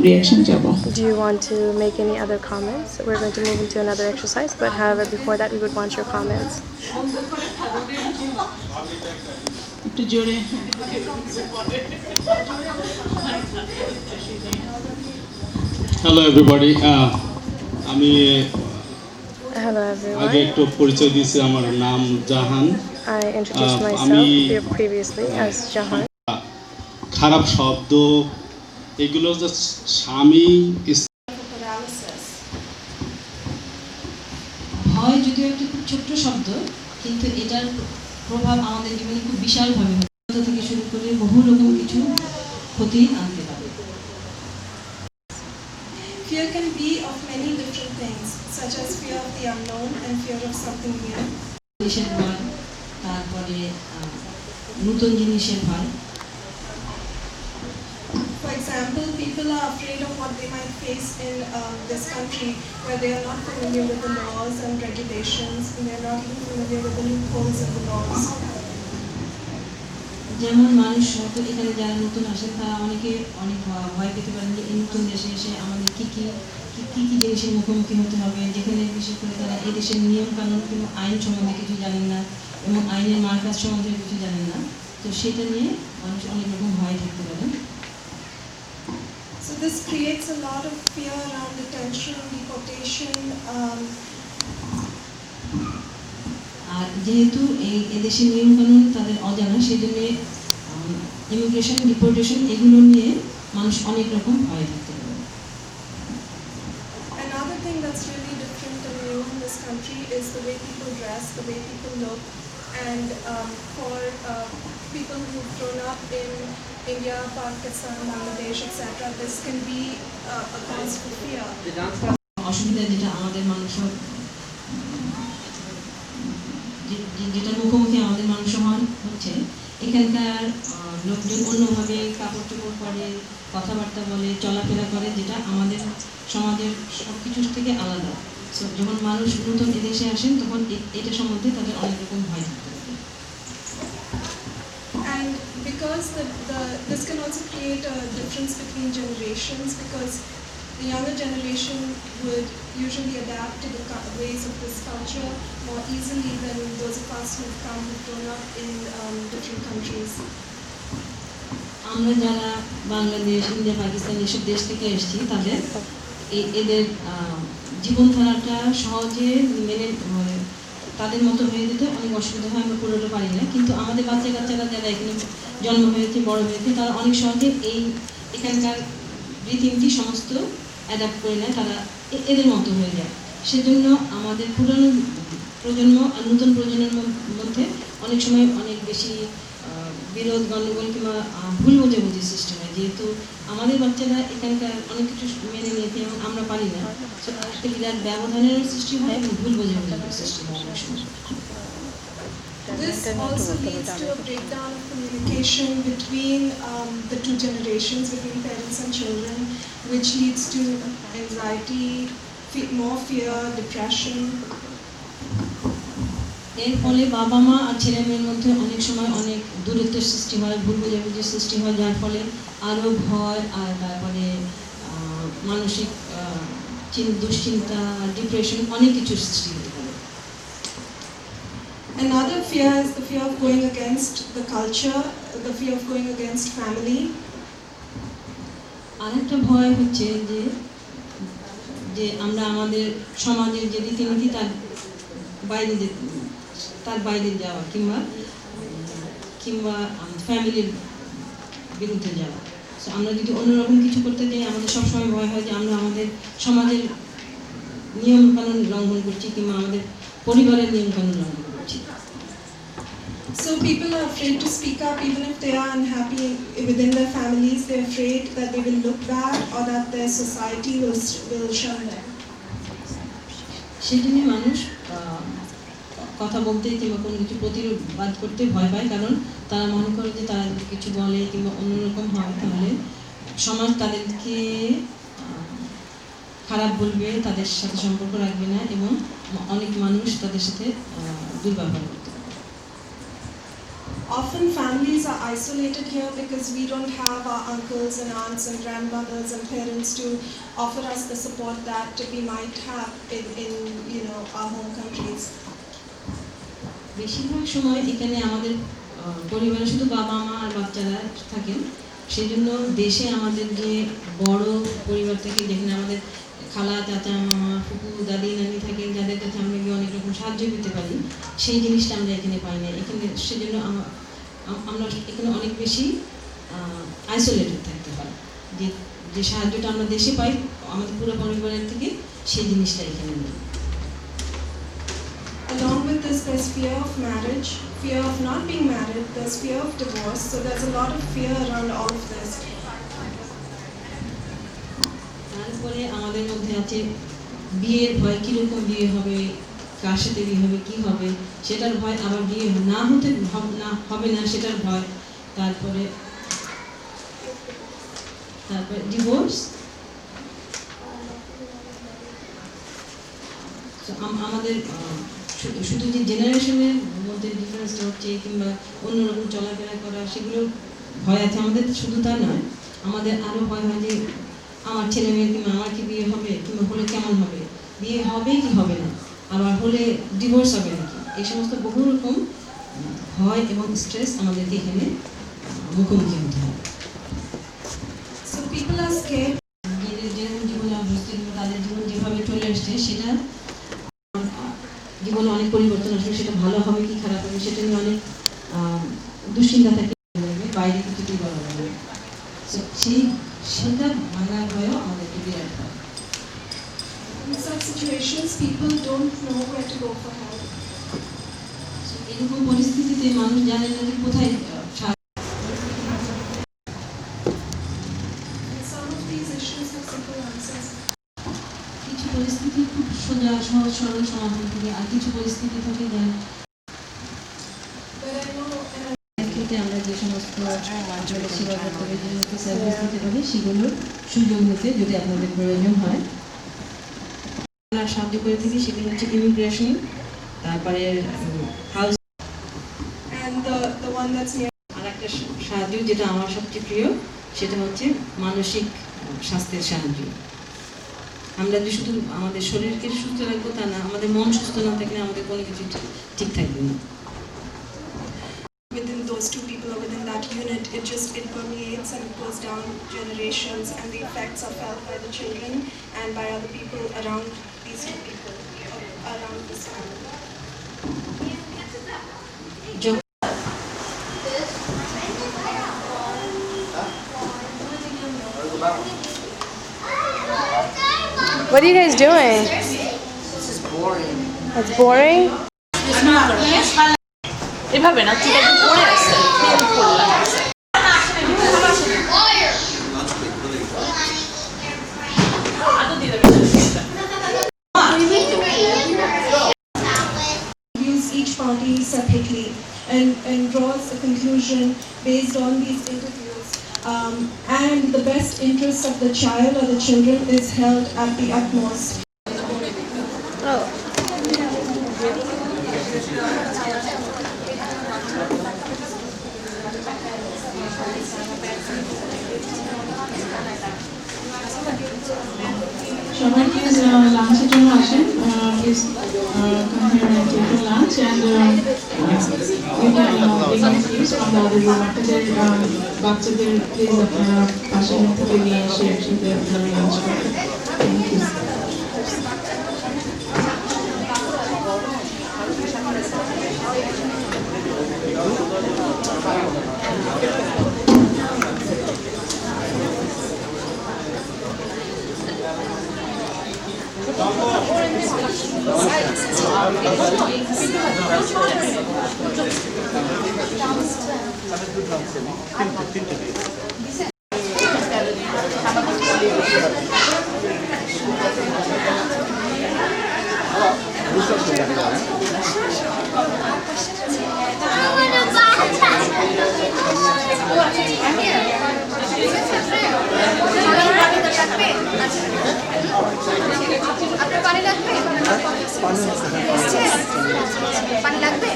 রিঅ্যাকশন যাব? Do you want to make any other comments? We're going to move into another exercise, but however before that we would want your comments. একটু জোরে। Hello everybody, আমি Hello everyone. আগে একটু পরিচয় দিয়েছি, আমার নাম জাহান। I introduced myself previously as Jahan. খারাপ শব্দ এগুলো যে স্বামী হয় যদিও একটা খুব ছোট্ট শব্দ, কিন্তু এটার প্রভাব আমাদের জীবনে খুব বিশালভাবে থেকে শুরু করে বহু রকম কিছু ক্ষতি আনতে পারে। Fear can be of many different things, such as fear of the unknown and fear of something new. জিনিসের ভয়, তারপরে নতুন জিনিসের ভয়। For example, people are afraid of what they might face in this country, where they are not familiar with the laws and regulations, and they are not even familiar with the loopholes in the laws. যেমন মানুষ হয়তো এখানে যারা নতুন আসেন তারা অনেকে অনেক ভয় পেতে পারেন যে এই নতুন দেশে এসে আমাদের কি কি জিনিসের মুখোমুখি হতে হবে, যেখানে বিশেষ করে তারা এই দেশের নিয়ম কানুন কিংবা আইন সম্বন্ধে কিছু জানেন না এবং আইনের মারকাজ সম্বন্ধে কিছু জানেন না, তো সেটা নিয়ে মানুষ অনেক রকম ভয় থাকতে পারেন। So this creates a lot of fear around detention, deportation. আর যেহেতু এই দেশের নিয়ম কানুন তাদের অজানা, সেই জন্য ইমিগ্রেশন, ডিপোর্টেশন এগুলো নিয়ে মানুষ অনেক রকম ভয় থাকতে পারে। Another thing that's really different and new in this country is the way people dress, the way people look, and for people who've grown up in India, Pakistan, Bangladesh, etc., this can be a cause for fear. অসুবিধা যেটা আমাদের মানুষ যেটা মুখোমুখি আমাদের মানুষ হচ্ছে, এখানকার লোকজন অন্যভাবে কাপড় চোপড় পরে, কথাবার্তা বলে, চলাফেরা করে, যেটা আমাদের সমাজের সব কিছুর থেকে আলাদা। সো যখন মানুষ নতুন এদেশে আসেন তখন এটা সম্বন্ধে তাদের অনেক রকম ভয় থাকতে পারে। And because this can also create a difference between generations, because the younger generation would usually adapt to the ways of this culture more easily than those of us who've grown up in different countries. আমরা যারা Bangladesh, India, Pakistan এসব দেশ থেকে এসেছি, তাদের এদের জীবনধারাটা সহজে মেনে তাদের মতো হয়ে যেতে অনেক অসুবিধা হয়, আমরা পুরোটা পারি না। কিন্তু আমাদের বাচ্চারা যারা এখানে জন্ম হয়েছে, বড় হয়েছে, তারা অনেক সহজে এখানকার রীতিনীতি সমস্ত অ্যাডাপ্ট করে নেয়, তারা এদের মতো হয়ে যায়। সেজন্য আমাদের পুরানো প্রজন্ম আর নতুন প্রজন্মের মধ্যে অনেক সময় অনেক বেশি বিরোধ, গণ্ডগোল কিংবা ভুল বোঝাবুঝির সৃষ্টি হয়, যেহেতু আমাদের বাচ্চারা এখানকার অনেক কিছু মেনে নিয়েছে এবং আমরা পারি না। একটা বিরাট ব্যবধানের সৃষ্টি হয় এবং ভুল বোঝাবুঝির সৃষ্টি হয় অনেক সময়। This also leads to a breakdown of communication between the two generations, between parents and children, which leads to anxiety, more fear, depression. এর ফলে বাবা মা আর ছেলে মেয়ের মধ্যে অনেক সময় অনেক দূরত্বের সৃষ্টি হয়, ভুল বোঝাবুঝির সৃষ্টি হয়, যার ফলে আরও ভয় আর তারপরে মানসিক দুশ্চিন্তা, ডিপ্রেশন, অনেক কিছুর সৃষ্টি হতে পারে। Another fear is the fear of going against the culture, the fear of going against family. আরেকটা ভয় হচ্ছে যে আমরা আমাদের সমাজের যে রীতিনীতি তার বাইরে যাওয়া কিংবা ফ্যামিলির বিরুদ্ধে যাওয়া। আমরা যদি অন্যরকম কিছু করতে যাই, আমাদের সবসময় ভয় হয় যে আমরা আমাদের সমাজের নিয়মকানুন লঙ্ঘন করছি কিংবা আমাদের পরিবারের নিয়মকানুন লঙ্ঘন করছি। So people are afraid to speak up even if they are unhappy within their families. They're afraid that they will look bad or that their society will shun them. সেজন্য মানুষ কথা বলতে কিংবা কোনো কিছু প্রতিবাদ করতে ভয় পায়, কারণ তারা মনে করে যে তারা যদি কিছু বলে কিংবা অন্যরকম হয় তাহলে সমাজ তাদেরকে খারাপ বলবে, তাদের সাথে সম্পর্ক রাখবে না এবং অনেক মানুষ তাদের সাথে দুর্ব্যবহার করবে। Often families are isolated here because we don't have our uncles and aunts and grandmothers and parents to offer us the support that we might have in our home countries. বেশিরভাগ সময় এখানে আমাদের পরিবারে শুধু বাবা মা আর বাচ্চারা থাকেন, সেই জন্য দেশে আমাদের যে বড় পরিবার থাকে, যেখানে আমাদের খালা, চাচা, মামা, ফুপু, দাদি, নানি থাকেন, যাদের কাছে আমরা গিয়ে অনেক রকম সাহায্য পেতে পারি, সেই জিনিসটা আমরা এখানে পাই না। এখানে সেজন্য আমরা এখানে অনেক বেশি আইসোলেটেড থাকতে পারি। যে সাহায্যটা আমরা দেশে পাই আমাদের পুরো পরিবারের থেকে, সেই জিনিসটা এখানে নেই। Along with this, there's fear of marriage, fear of not being married, there's fear of divorce, so there's a lot of fear around all of this. তারপরে আমাদের মধ্যে আছে বিয়ের ভয়, কীরকম বিয়ে হবে, কার সাথে বিয়ে হবে, কী হবে সেটার ভয়, আবার বিয়ে হবে না সেটার ভয়, তারপরে ডিভোর্স। আমাদের শুধু যে জেনারেশনের মধ্যে ডিফারেন্সটা হচ্ছে কিংবা অন্যরকম চলাফেরা করা, সেগুলো ভয় আছে আমাদের। শুধু তা নয়, আমাদের আরও ভয় হয় যে আমার ছেলে মেয়ের কিংবা আমার কি বিয়ে হবে, কিংবা হলে কেমন হবে, বিয়ে হবে কি হবে না, আবার হলে ডিভোর্স হবে নাকি, এই সমস্ত বহু রকম ভয় এবং স্ট্রেস আমাদেরকে এখানে মুখোমুখি হতে হয়। So people are scared. যেরকম জীবনে অভ্যস্ত কিংবা তাদের জীবন যেভাবে চলে আসছে, সেটা জীবনে অনেক পরিবর্তন আসবে, সেটা ভালো হবে কি খারাপ হবে সেটা নিয়ে অনেক দুশ্চিন্তা থাকে, বাইরে কিছুতেই বলা যাবে। সেটা ভাঙার ভয়ও আমাদেরকে বিরাট হয়। In such situations, people don't know where to go for help. এরকম পরিস্থিতিতে মানুষ জানে না যে কোথায়। Some of these issues have simple answers. কিছু পরিস্থিতি খুব সোজা সহজ সরল সমাধান থাকে, আর কিছু পরিস্থিতি থাকে যা আমরা যে সমস্ত সেবা করতে যে সমস্ত সার্ভিস দিতে পারি সেগুলোর সুযোগ নিতে যদি আপনাদের প্রয়োজন হয় আমরা সাহায্য করে থাকি। সেগুলো হচ্ছে ইমিগ্রেশন, তারপরে হাউস, আর একটা সাহায্য যেটা আমার সবচেয়ে প্রিয় সেটা হচ্ছে মানসিক স্বাস্থ্যের সাহায্য। আমরা যে শুধু আমাদের শরীরকে সুস্থ রাখবো তা না, আমাদের মন সুস্থ না থাকলে আমাদের কোনো কিছু ঠিক থাকবে না। Within those two people or within that unit, it permeates and it goes down generations, and the effects are felt by the children and by other people around these two people, around this family. What are you guys doing? This is boring. It's boring? It's not. এভাবে না, ঠিক আছে, পড়ে আছে। Use each party separately. and draws a conclusion based on these interviews. And the best interest of the child or the children is held at the utmost. সবাই please লাঞ্চের জন্য আসেন, please come here and take your lunch and you can bring your kids from the other room. আপনাদের বাচ্চাদের please আপনারা পাশের room থেকে নিয়ে এসে একসাথে আপনারা লাঞ্চ করবেন। Thank you. পানি লাগবে?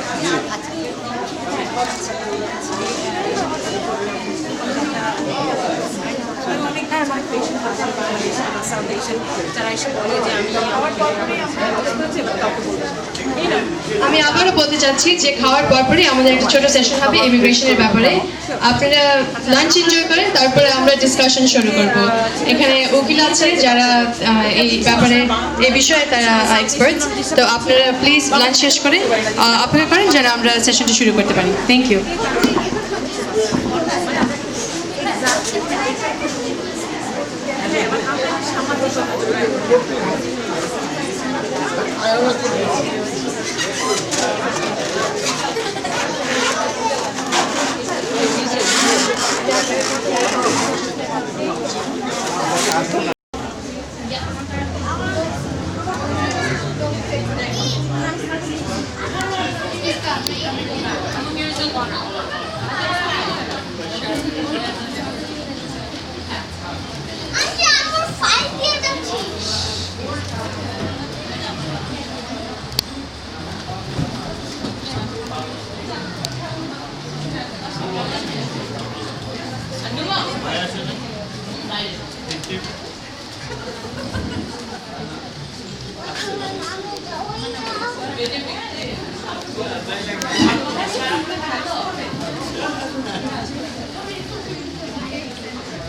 আমি আবারও বলতে চাচ্ছি যে খাওয়ার পরপরই আমাদের একটা ছোট সেশন হবে ইমিগ্রেশনের ব্যাপারে। আপনারা লাঞ্চ এনজয় করেন, তারপরে আমরা ডিসকাশন শুরু করব। এখানে উকিল আছে যারা এই ব্যাপারে এই বিষয়ে তারা এক্সপার্ট, তো আপনারা প্লিজ লাঞ্চ শেষ করে অপেক্ষা করেন যেন আমরা সেশনটা শুরু করতে পারি। Thank you.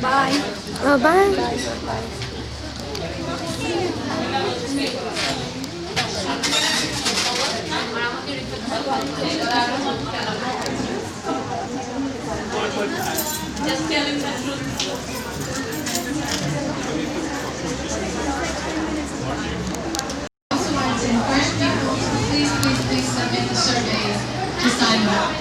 Bye. Bye. Just tell him the truth. Also want to encourage people to please submit the survey to sign up.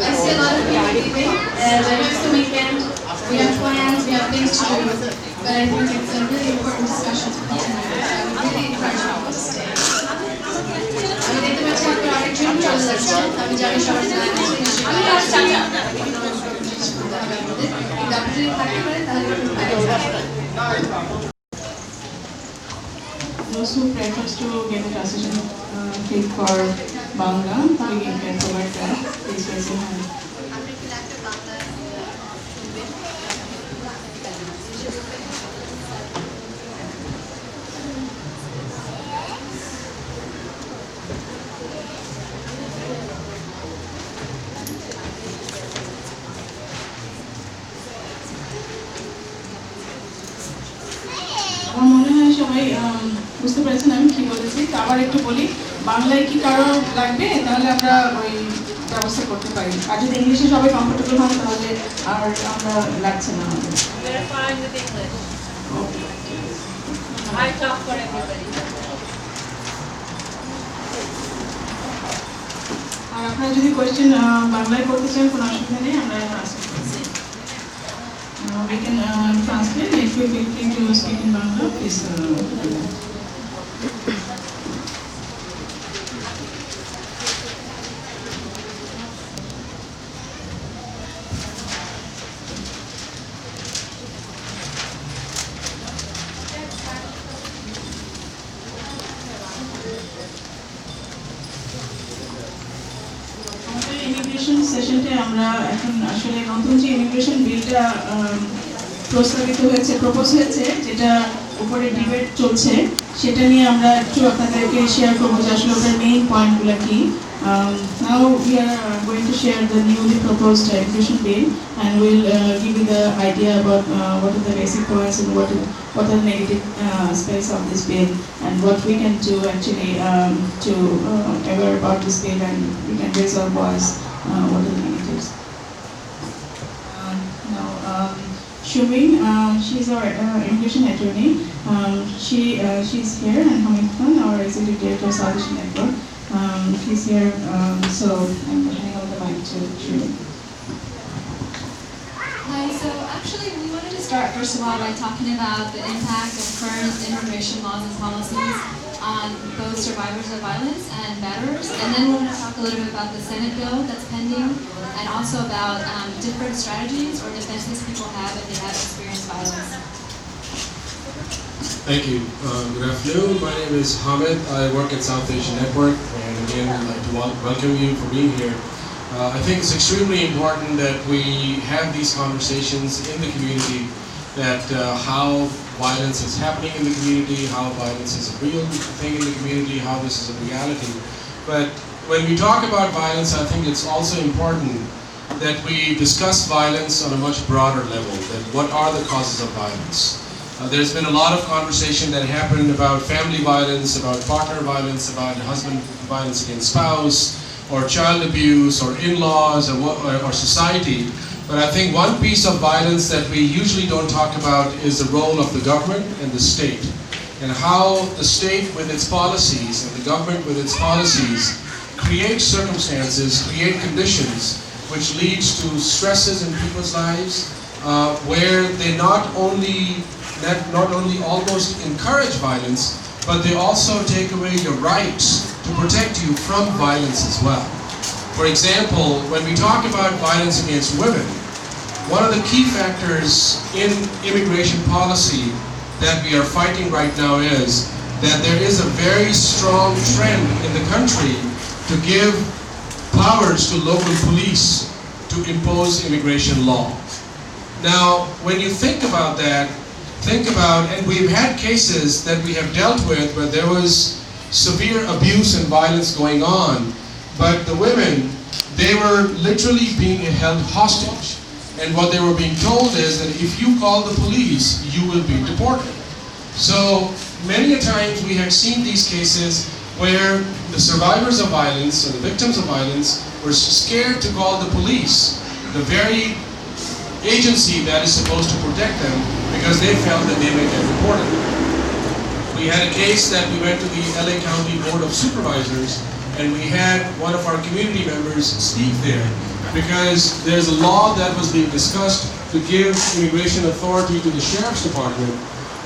I see a lot of people leaving, and I know it's the weekend. We have plans, we have things to do, but I think it's a really important discussion to continue. So I would really encourage people to stay. আমি দেখতে পাচ্ছি আপনারা আরেকজন চলে যাচ্ছেন, আমি জানি সবার প্ল্যান আছে কিন্তু আপনি যদি থাকতে পারেন তাহলে Those who prefer to get a translation kit for Bangla, we can provide that. Please raise your hand. আমার মনে হয় সবাই বুঝতে পেরেছেন আমি কি বলেছি। আবার একটু বলি, বাংলায় কি কারো লাগবে তাহলে আমরা ওই ব্যবস্থা করতে পারি, আর যদি ইংলিশে সবাই কমফোর্টেবল হন তাহলে আর আমরা লাগছে না আমাদের। আর আপনারা যদি কোয়েশ্চেন বাংলায় করতে চান কোনো অসুবিধা নেই, আমরা এখন আসতে we can translate. If you feel free to speak in Bangla, please do that. Immigration সেশনটা আমরা এখন আসলে নতুন যে ইমিগ্রেশন বিলটা প্রস্তাবিত হয়েছে, প্রপোজ হয়েছে, যেটা উপরে ডিবেট চলছে, সেটা নিয়ে আমরা একটু আপনাদেরকে শেয়ার করবো যে আসলে ওটার মেইন পয়েন্টগুলো কি। Now we are going to share the newly proposed immigration bill, and we'll give you the idea about what are the basic points and what are the negative aspects of this bill, and what we can do actually to aware about this bill, and we can raise our voice. What are the negatives? Now, Shumin, she's our immigration attorney. She's here, and Hamid Khan, our executive director of South Asian Network. He's here, so I'm handing over the mic to Shumin. Hi, so actually we wanted to start first of all by talking about the impact of current immigration laws and policies on both survivors of violence and batterers, and then we're going to talk a little bit about the Senate bill that's pending, and also about different strategies or defenses people have if they have experienced violence. Thank you. Good afternoon. My name is Hamid. I work at South Asian Network, and again, I'd like to welcome you for being here. I think it's extremely important that we have these conversations in the community, that how violence is happening in the community, how violence is a real thing in the community, how this is a reality. But when we talk about violence, I think it's also important that we discuss violence on a much broader level, that what are the causes of violence. There's been a lot of conversation that happened about family violence, about partner violence, about husband violence against spouse, or child abuse, or in-laws, or society. But I think one piece of violence that we usually don't talk about is the role of the government and the state, and how the state with its policies and the government with its policies create circumstances, create conditions which leads to stresses in people's lives, where they not only almost encourage violence, but they also take away your rights to protect you from violence as well. For example, when we talk about violence against women, one of the key factors in immigration policy that we are fighting right now is that there is a very strong trend in the country to give powers to local police to impose immigration law. Now, when you think about that, and we've had cases that we have dealt with where there was severe abuse and violence going on, but the women, they were literally being held hostage. And what they were being told is that if you call the police, you will be deported. So many a times we have seen these cases where the survivors of violence or the victims of violence were scared to call the police, the very agency that is supposed to protect them, because they felt that they may get deported. We had a case that we went to the LA County Board of Supervisors, and we had one of our community members speak there, because there's a law that was being discussed to give immigration authority to the Sheriff's Department.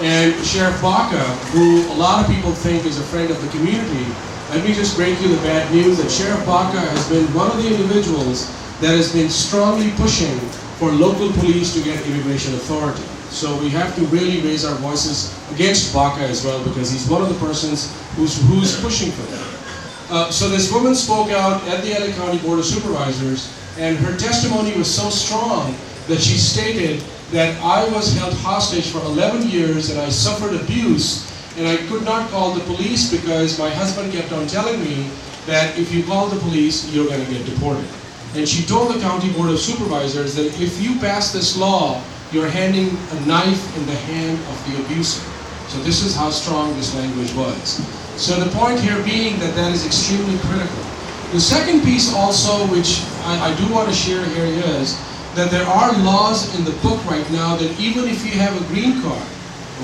And Sheriff Baca, who a lot of people think is a friend of the community, let me just break you the bad news that Sheriff Baca has been one of the individuals that has been strongly pushing for local police to get immigration authority. So we have to really raise our voices against Baca as well, because he's one of the persons who's pushing for that. So this woman spoke out at the LA County Board of Supervisors, and her testimony was so strong that she stated that I was held hostage for 11 years and I suffered abuse, and I could not call the police because my husband kept on telling me that if you call the police, you're going to get deported. And she told the County Board of Supervisors that if you pass this law, you're handing a knife in the hand of the abuser. So this is how strong this language was. So the point here being that that is extremely critical. The second piece also, which I do want to share here, is that there are laws in the book right now that even if you have a green card,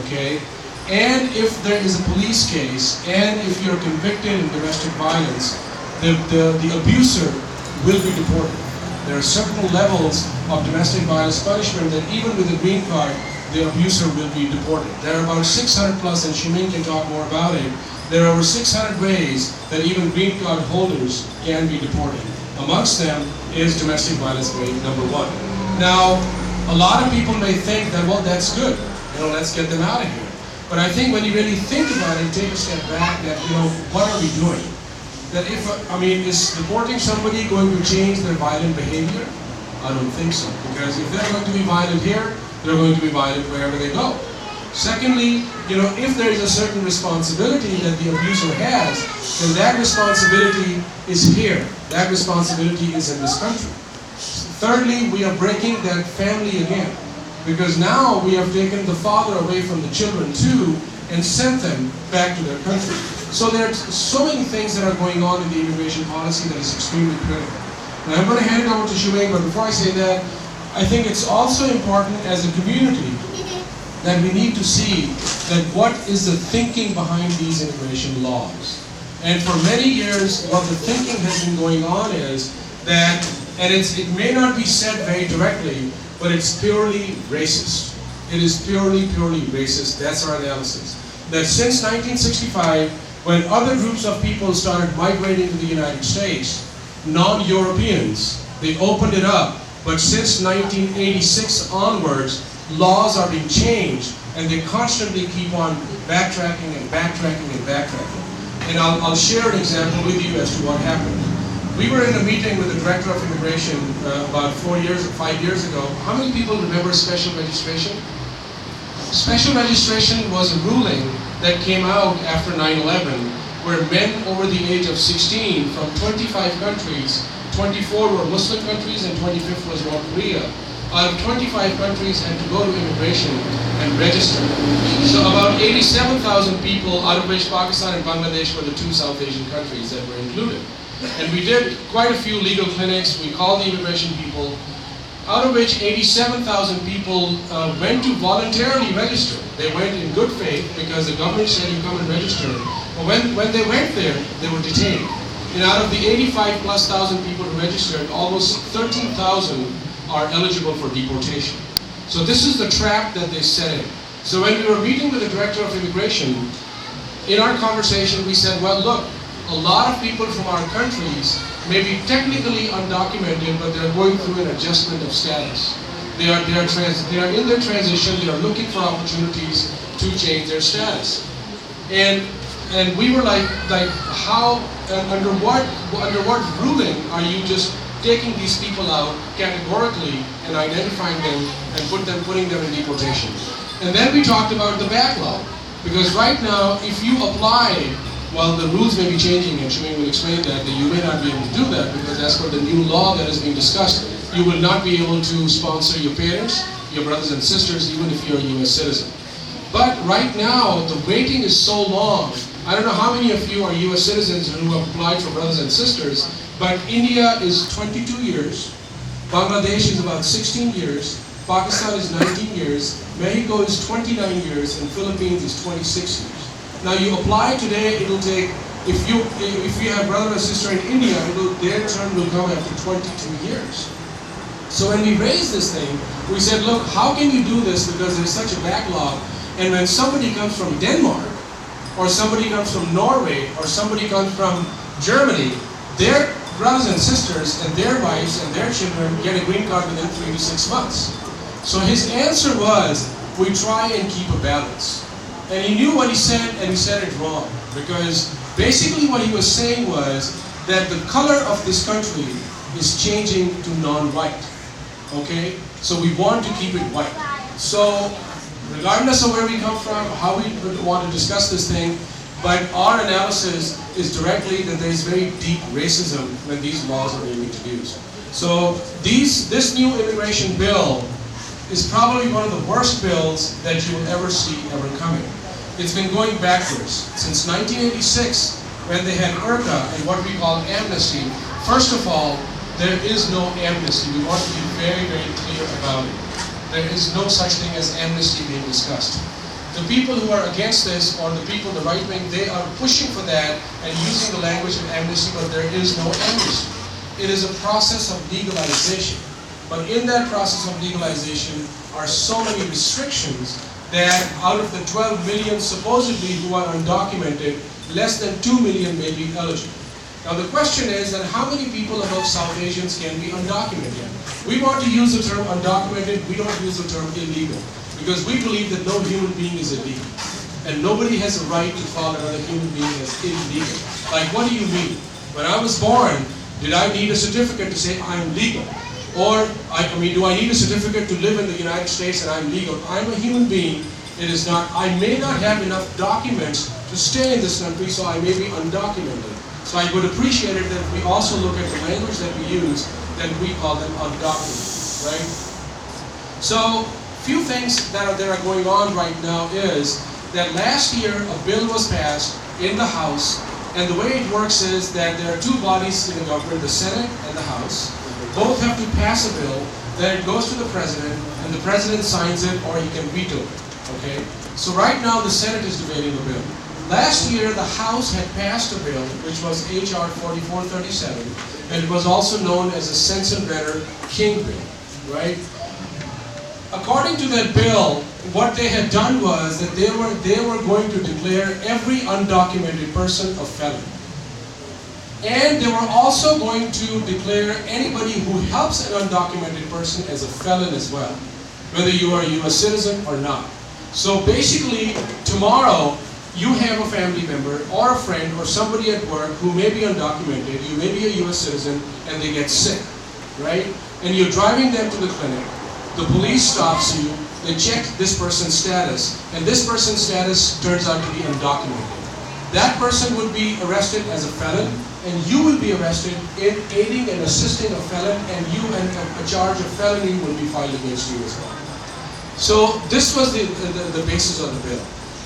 okay, and if there is a police case, and if you're convicted in domestic violence, the abuser will be deported. there are certain levels of domestic violence punishment that even with a green card, the abuser will be deported. There are about 600 plus, and Shumeen can talk more about it. There are over 600 ways that even green card holders can be deported. Amongst them is domestic violence way number one. Now, a lot of people may think that, well, that's good. Let's get them out of here. But I think when you really think about it, take a step back, that, what are we doing? That is deporting somebody going to change their violent behavior? I don't think so. Because if they're going to be violent here, they're going to be violent wherever they go. Secondly, if there is a certain responsibility that the abuser has, then that responsibility is here. That responsibility is in this country. Thirdly, we are breaking that family again. Because now we have taken the father away from the children too and sent them back to their country. So there are so many things that are going on in the immigration policy that is extremely critical. Now I'm going to hand it over to Shumeen, but before I say that, I think it's also important as a community that we need to see that what is the thinking behind these immigration laws. And for many years, what the thinking has been going on is that, and it may not be said very directly, but it's purely racist. It is purely racist. That's our analysis. That since 1965, when other groups of people started migrating to the United States, non-Europeans, they opened it up. But since 1986 onwards, laws are being changed, and they constantly keep on backtracking and backtracking and backtracking. And I'll share an example with you as to what happened. We were in a meeting with the Director of Immigration about 5 years ago. How many people remember special registration? Special registration was a ruling that came out after 9/11, where men over the age of 16 from 25 countries, 24 were Muslim countries and 25th was North Korea, out of 25 countries had to go to immigration and register. So about 87,000 people, out of which Pakistan and Bangladesh were the two South Asian countries that were included. And we did quite a few legal clinics. We called the immigration people, out of which 87,000 people went to voluntarily register. They went in good faith because the government said you come and register. But when they went there, they were detained. And out of the 85,000+ people who registered, almost 13,000 are eligible for deportation. So this is the trap that they set in. So when we were meeting with the Director of Immigration, in our conversation we said, well, look, a lot of people from our countries may be technically undocumented, but they're going through an adjustment of status. They are in their transition. They are looking for opportunities to change their status. And we were like how, under what ruling are you just taking these people out categorically and identifying them and putting them in deportation? And then we talked about the backlog, because right now, if you apply, well, the rules may be changing, and Shumeen will explain that you may not be able to do that, because as per the new law that is being discussed, you will not be able to sponsor your parents, your brothers and sisters, even if you're a U.S. citizen. But right now, the waiting is so long. I don't know how many of you are U.S. citizens who have applied for brothers and sisters, but India is 22 years, Bangladesh is about 16 years, Pakistan is 19 years, Mexico is 29 years, and Philippines is 26 years. Now you apply today, it'll take, if you have brother or sister in India, their turn will come after 22 years. So when we raised this thing, we said, look, how can you do this because there's such a backlog, and when somebody comes from Denmark, or somebody comes from Norway, or somebody comes from Germany, their brothers and sisters and their wives and their children get a green card within 3 to 6 months. So his answer was, we try and keep a balance. And he knew what he said, and he said it wrong. Because basically what he was saying was that the color of this country is changing to non-white. Okay? So we want to keep it white. So regardless of where we come from, how we want to discuss this thing, but our analysis is directly that there is very deep racism when these laws are being introduced. So this new immigration bill is probably one of the worst bills that you will ever see ever coming. It's been going backwards. Since 1986, when they had IRCA and what we call amnesty, first of all, there is no amnesty. We want to be very, very clear about it. There is no such thing as amnesty being discussed. The people who are against this, or the people, the right wing, they are pushing for that and using the language of amnesty, but there is no amnesty. it is a process of legalization. But in that process of legalization are so many restrictions that out of the 12 million supposedly who are undocumented, less than 2 million may be eligible. Now the question is that how many people among South Asians can be undocumented? We want to use the term undocumented, we don't use the term illegal, because we believe that no human being is illegal. And nobody has a right to call another human being as illegal. Like, what do you mean? When I was born, did I need a certificate to say I'm legal? Or, do I need a certificate to live in the United States and I'm legal? I'm a human being. It is not. I may not have enough documents to stay in this country, so I may be undocumented. So I would appreciate it that we also look at the language that we use, that we call them undocumented, right? So, few things that are going on right now is that last year a bill was passed in the House, and the way it works is that there are two bodies in the government, the Senate and the House. Both have to pass a bill, then it goes to the President, and the President signs it or he can veto it, okay? So right now the Senate is debating the bill. Last year the House had passed a bill, which was H.R. 4437, and it was also known as the Sensenbrenner-King bill, right? According to that bill, what they had done was that they were going to declare every undocumented person a felon. And they were also going to declare anybody who helps an undocumented person as a felon as well, whether you are a U.S. citizen or not. So basically, tomorrow, you have a family member or a friend or somebody at work who may be undocumented, you may be a U.S. citizen, and they get sick, right? And you're driving them to the clinic. The police stops you, they check this person's status, and this person's status turns out to be undocumented. That person would be arrested as a felon, and you will be arrested in aiding and assisting a felon, and a charge of felony will be filed against you as well. So this was the basis of the bill.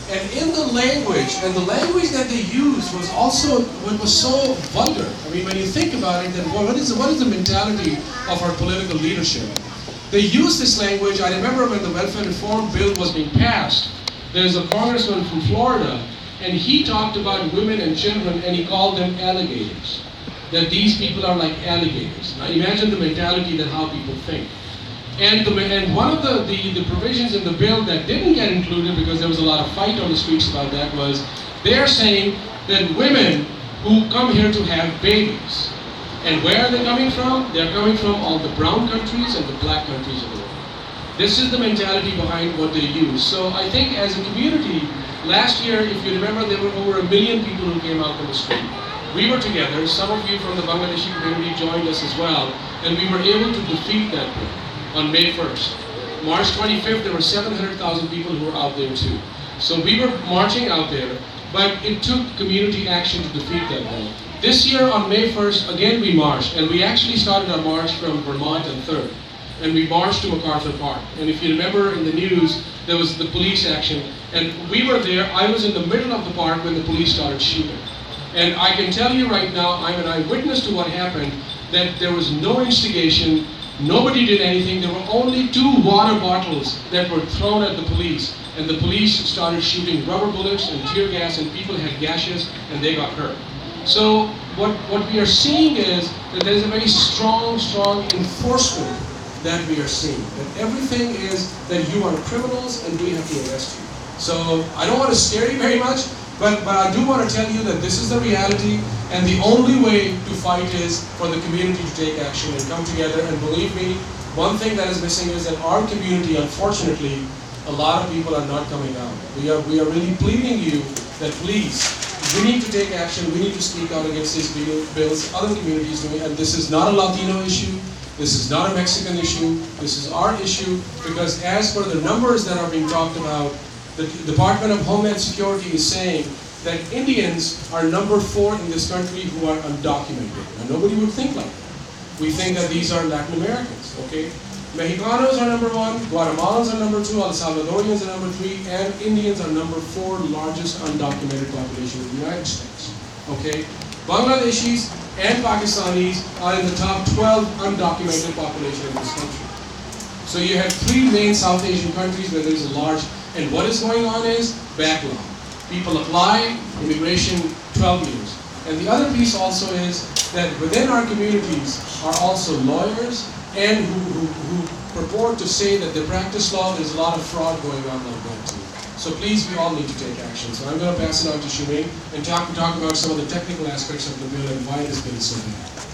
And in the language that they used was also so vulgar. I mean, when you think about it, then what is the mentality of our political leadership? They use this language. I remember when the Welfare Reform Bill was being passed, there's a congressman from Florida, and he talked about women and children, and he called them alligators. That these people are like alligators. Now imagine the mentality that how people think. And one of the provisions in the bill that didn't get included, because there was a lot of fight on the streets about that, was they're saying that women who come here to have babies, and where are they coming from? They're coming from all the brown countries and the black countries of the world. This is the mentality behind what they use. So I think as a community, last year, if you remember, there were over 1 million people who came out on the street. We were together. Some of you from the Bangladeshi community joined us as well, and we were able to defeat that bill on May 1st. March 25th, there were 700,000 people who were out there too. So we were marching out there, but it took community action to defeat that bill. This year on May 1st, again we marched, and we actually started our march from Vermont and 3rd, and we marched to MacArthur Park. And if you remember in the news, there was the police action, and we were there. I was in the middle of the park when the police started shooting. And I can tell you right now, I'm an eyewitness to what happened, that there was no instigation, nobody did anything. There were only 2 water bottles that were thrown at the police, and the police started shooting rubber bullets and tear gas, and people had gashes, and they got hurt. So what we are seeing is that there's a very strong enforcement that we are seeing. That everything is that you are criminals and we have to arrest you. So I don't want to scare you very much, but I do want to tell you that this is the reality, and the only way to fight is for the community to take action and come together. And believe me, one thing that is missing is that our community, unfortunately, a lot of people are not coming out. We are really pleading you that please, we need to take action, we need to speak out against these bills, other communities doing, and this is not a Latino issue, this is not a Mexican issue, this is our issue, because as for the numbers that are being talked about, the Department of Homeland Security is saying that Indians are number 4 in this country who are undocumented. Now nobody would think like that. We think that these are Latin Americans, okay? Mexicanos are number 1, Guatemalans are number 2, El Salvadorians are number 3, and Indians are number 4 largest undocumented population in the United States. Okay? Bangladeshis and Pakistanis are in the top 12 undocumented population in this country. So you have 3 main South Asian countries where there is a large, and what is going on is backlog. People apply, immigration 12 years. And the other piece also is that within our communities are also lawyers and who purport to say that they practice law. There's a lot of fraud going on like that too. So please, we all need to take action. So I'm going to pass it on to Shumain and talk about some of the technical aspects of the bill and why this bill is so bad.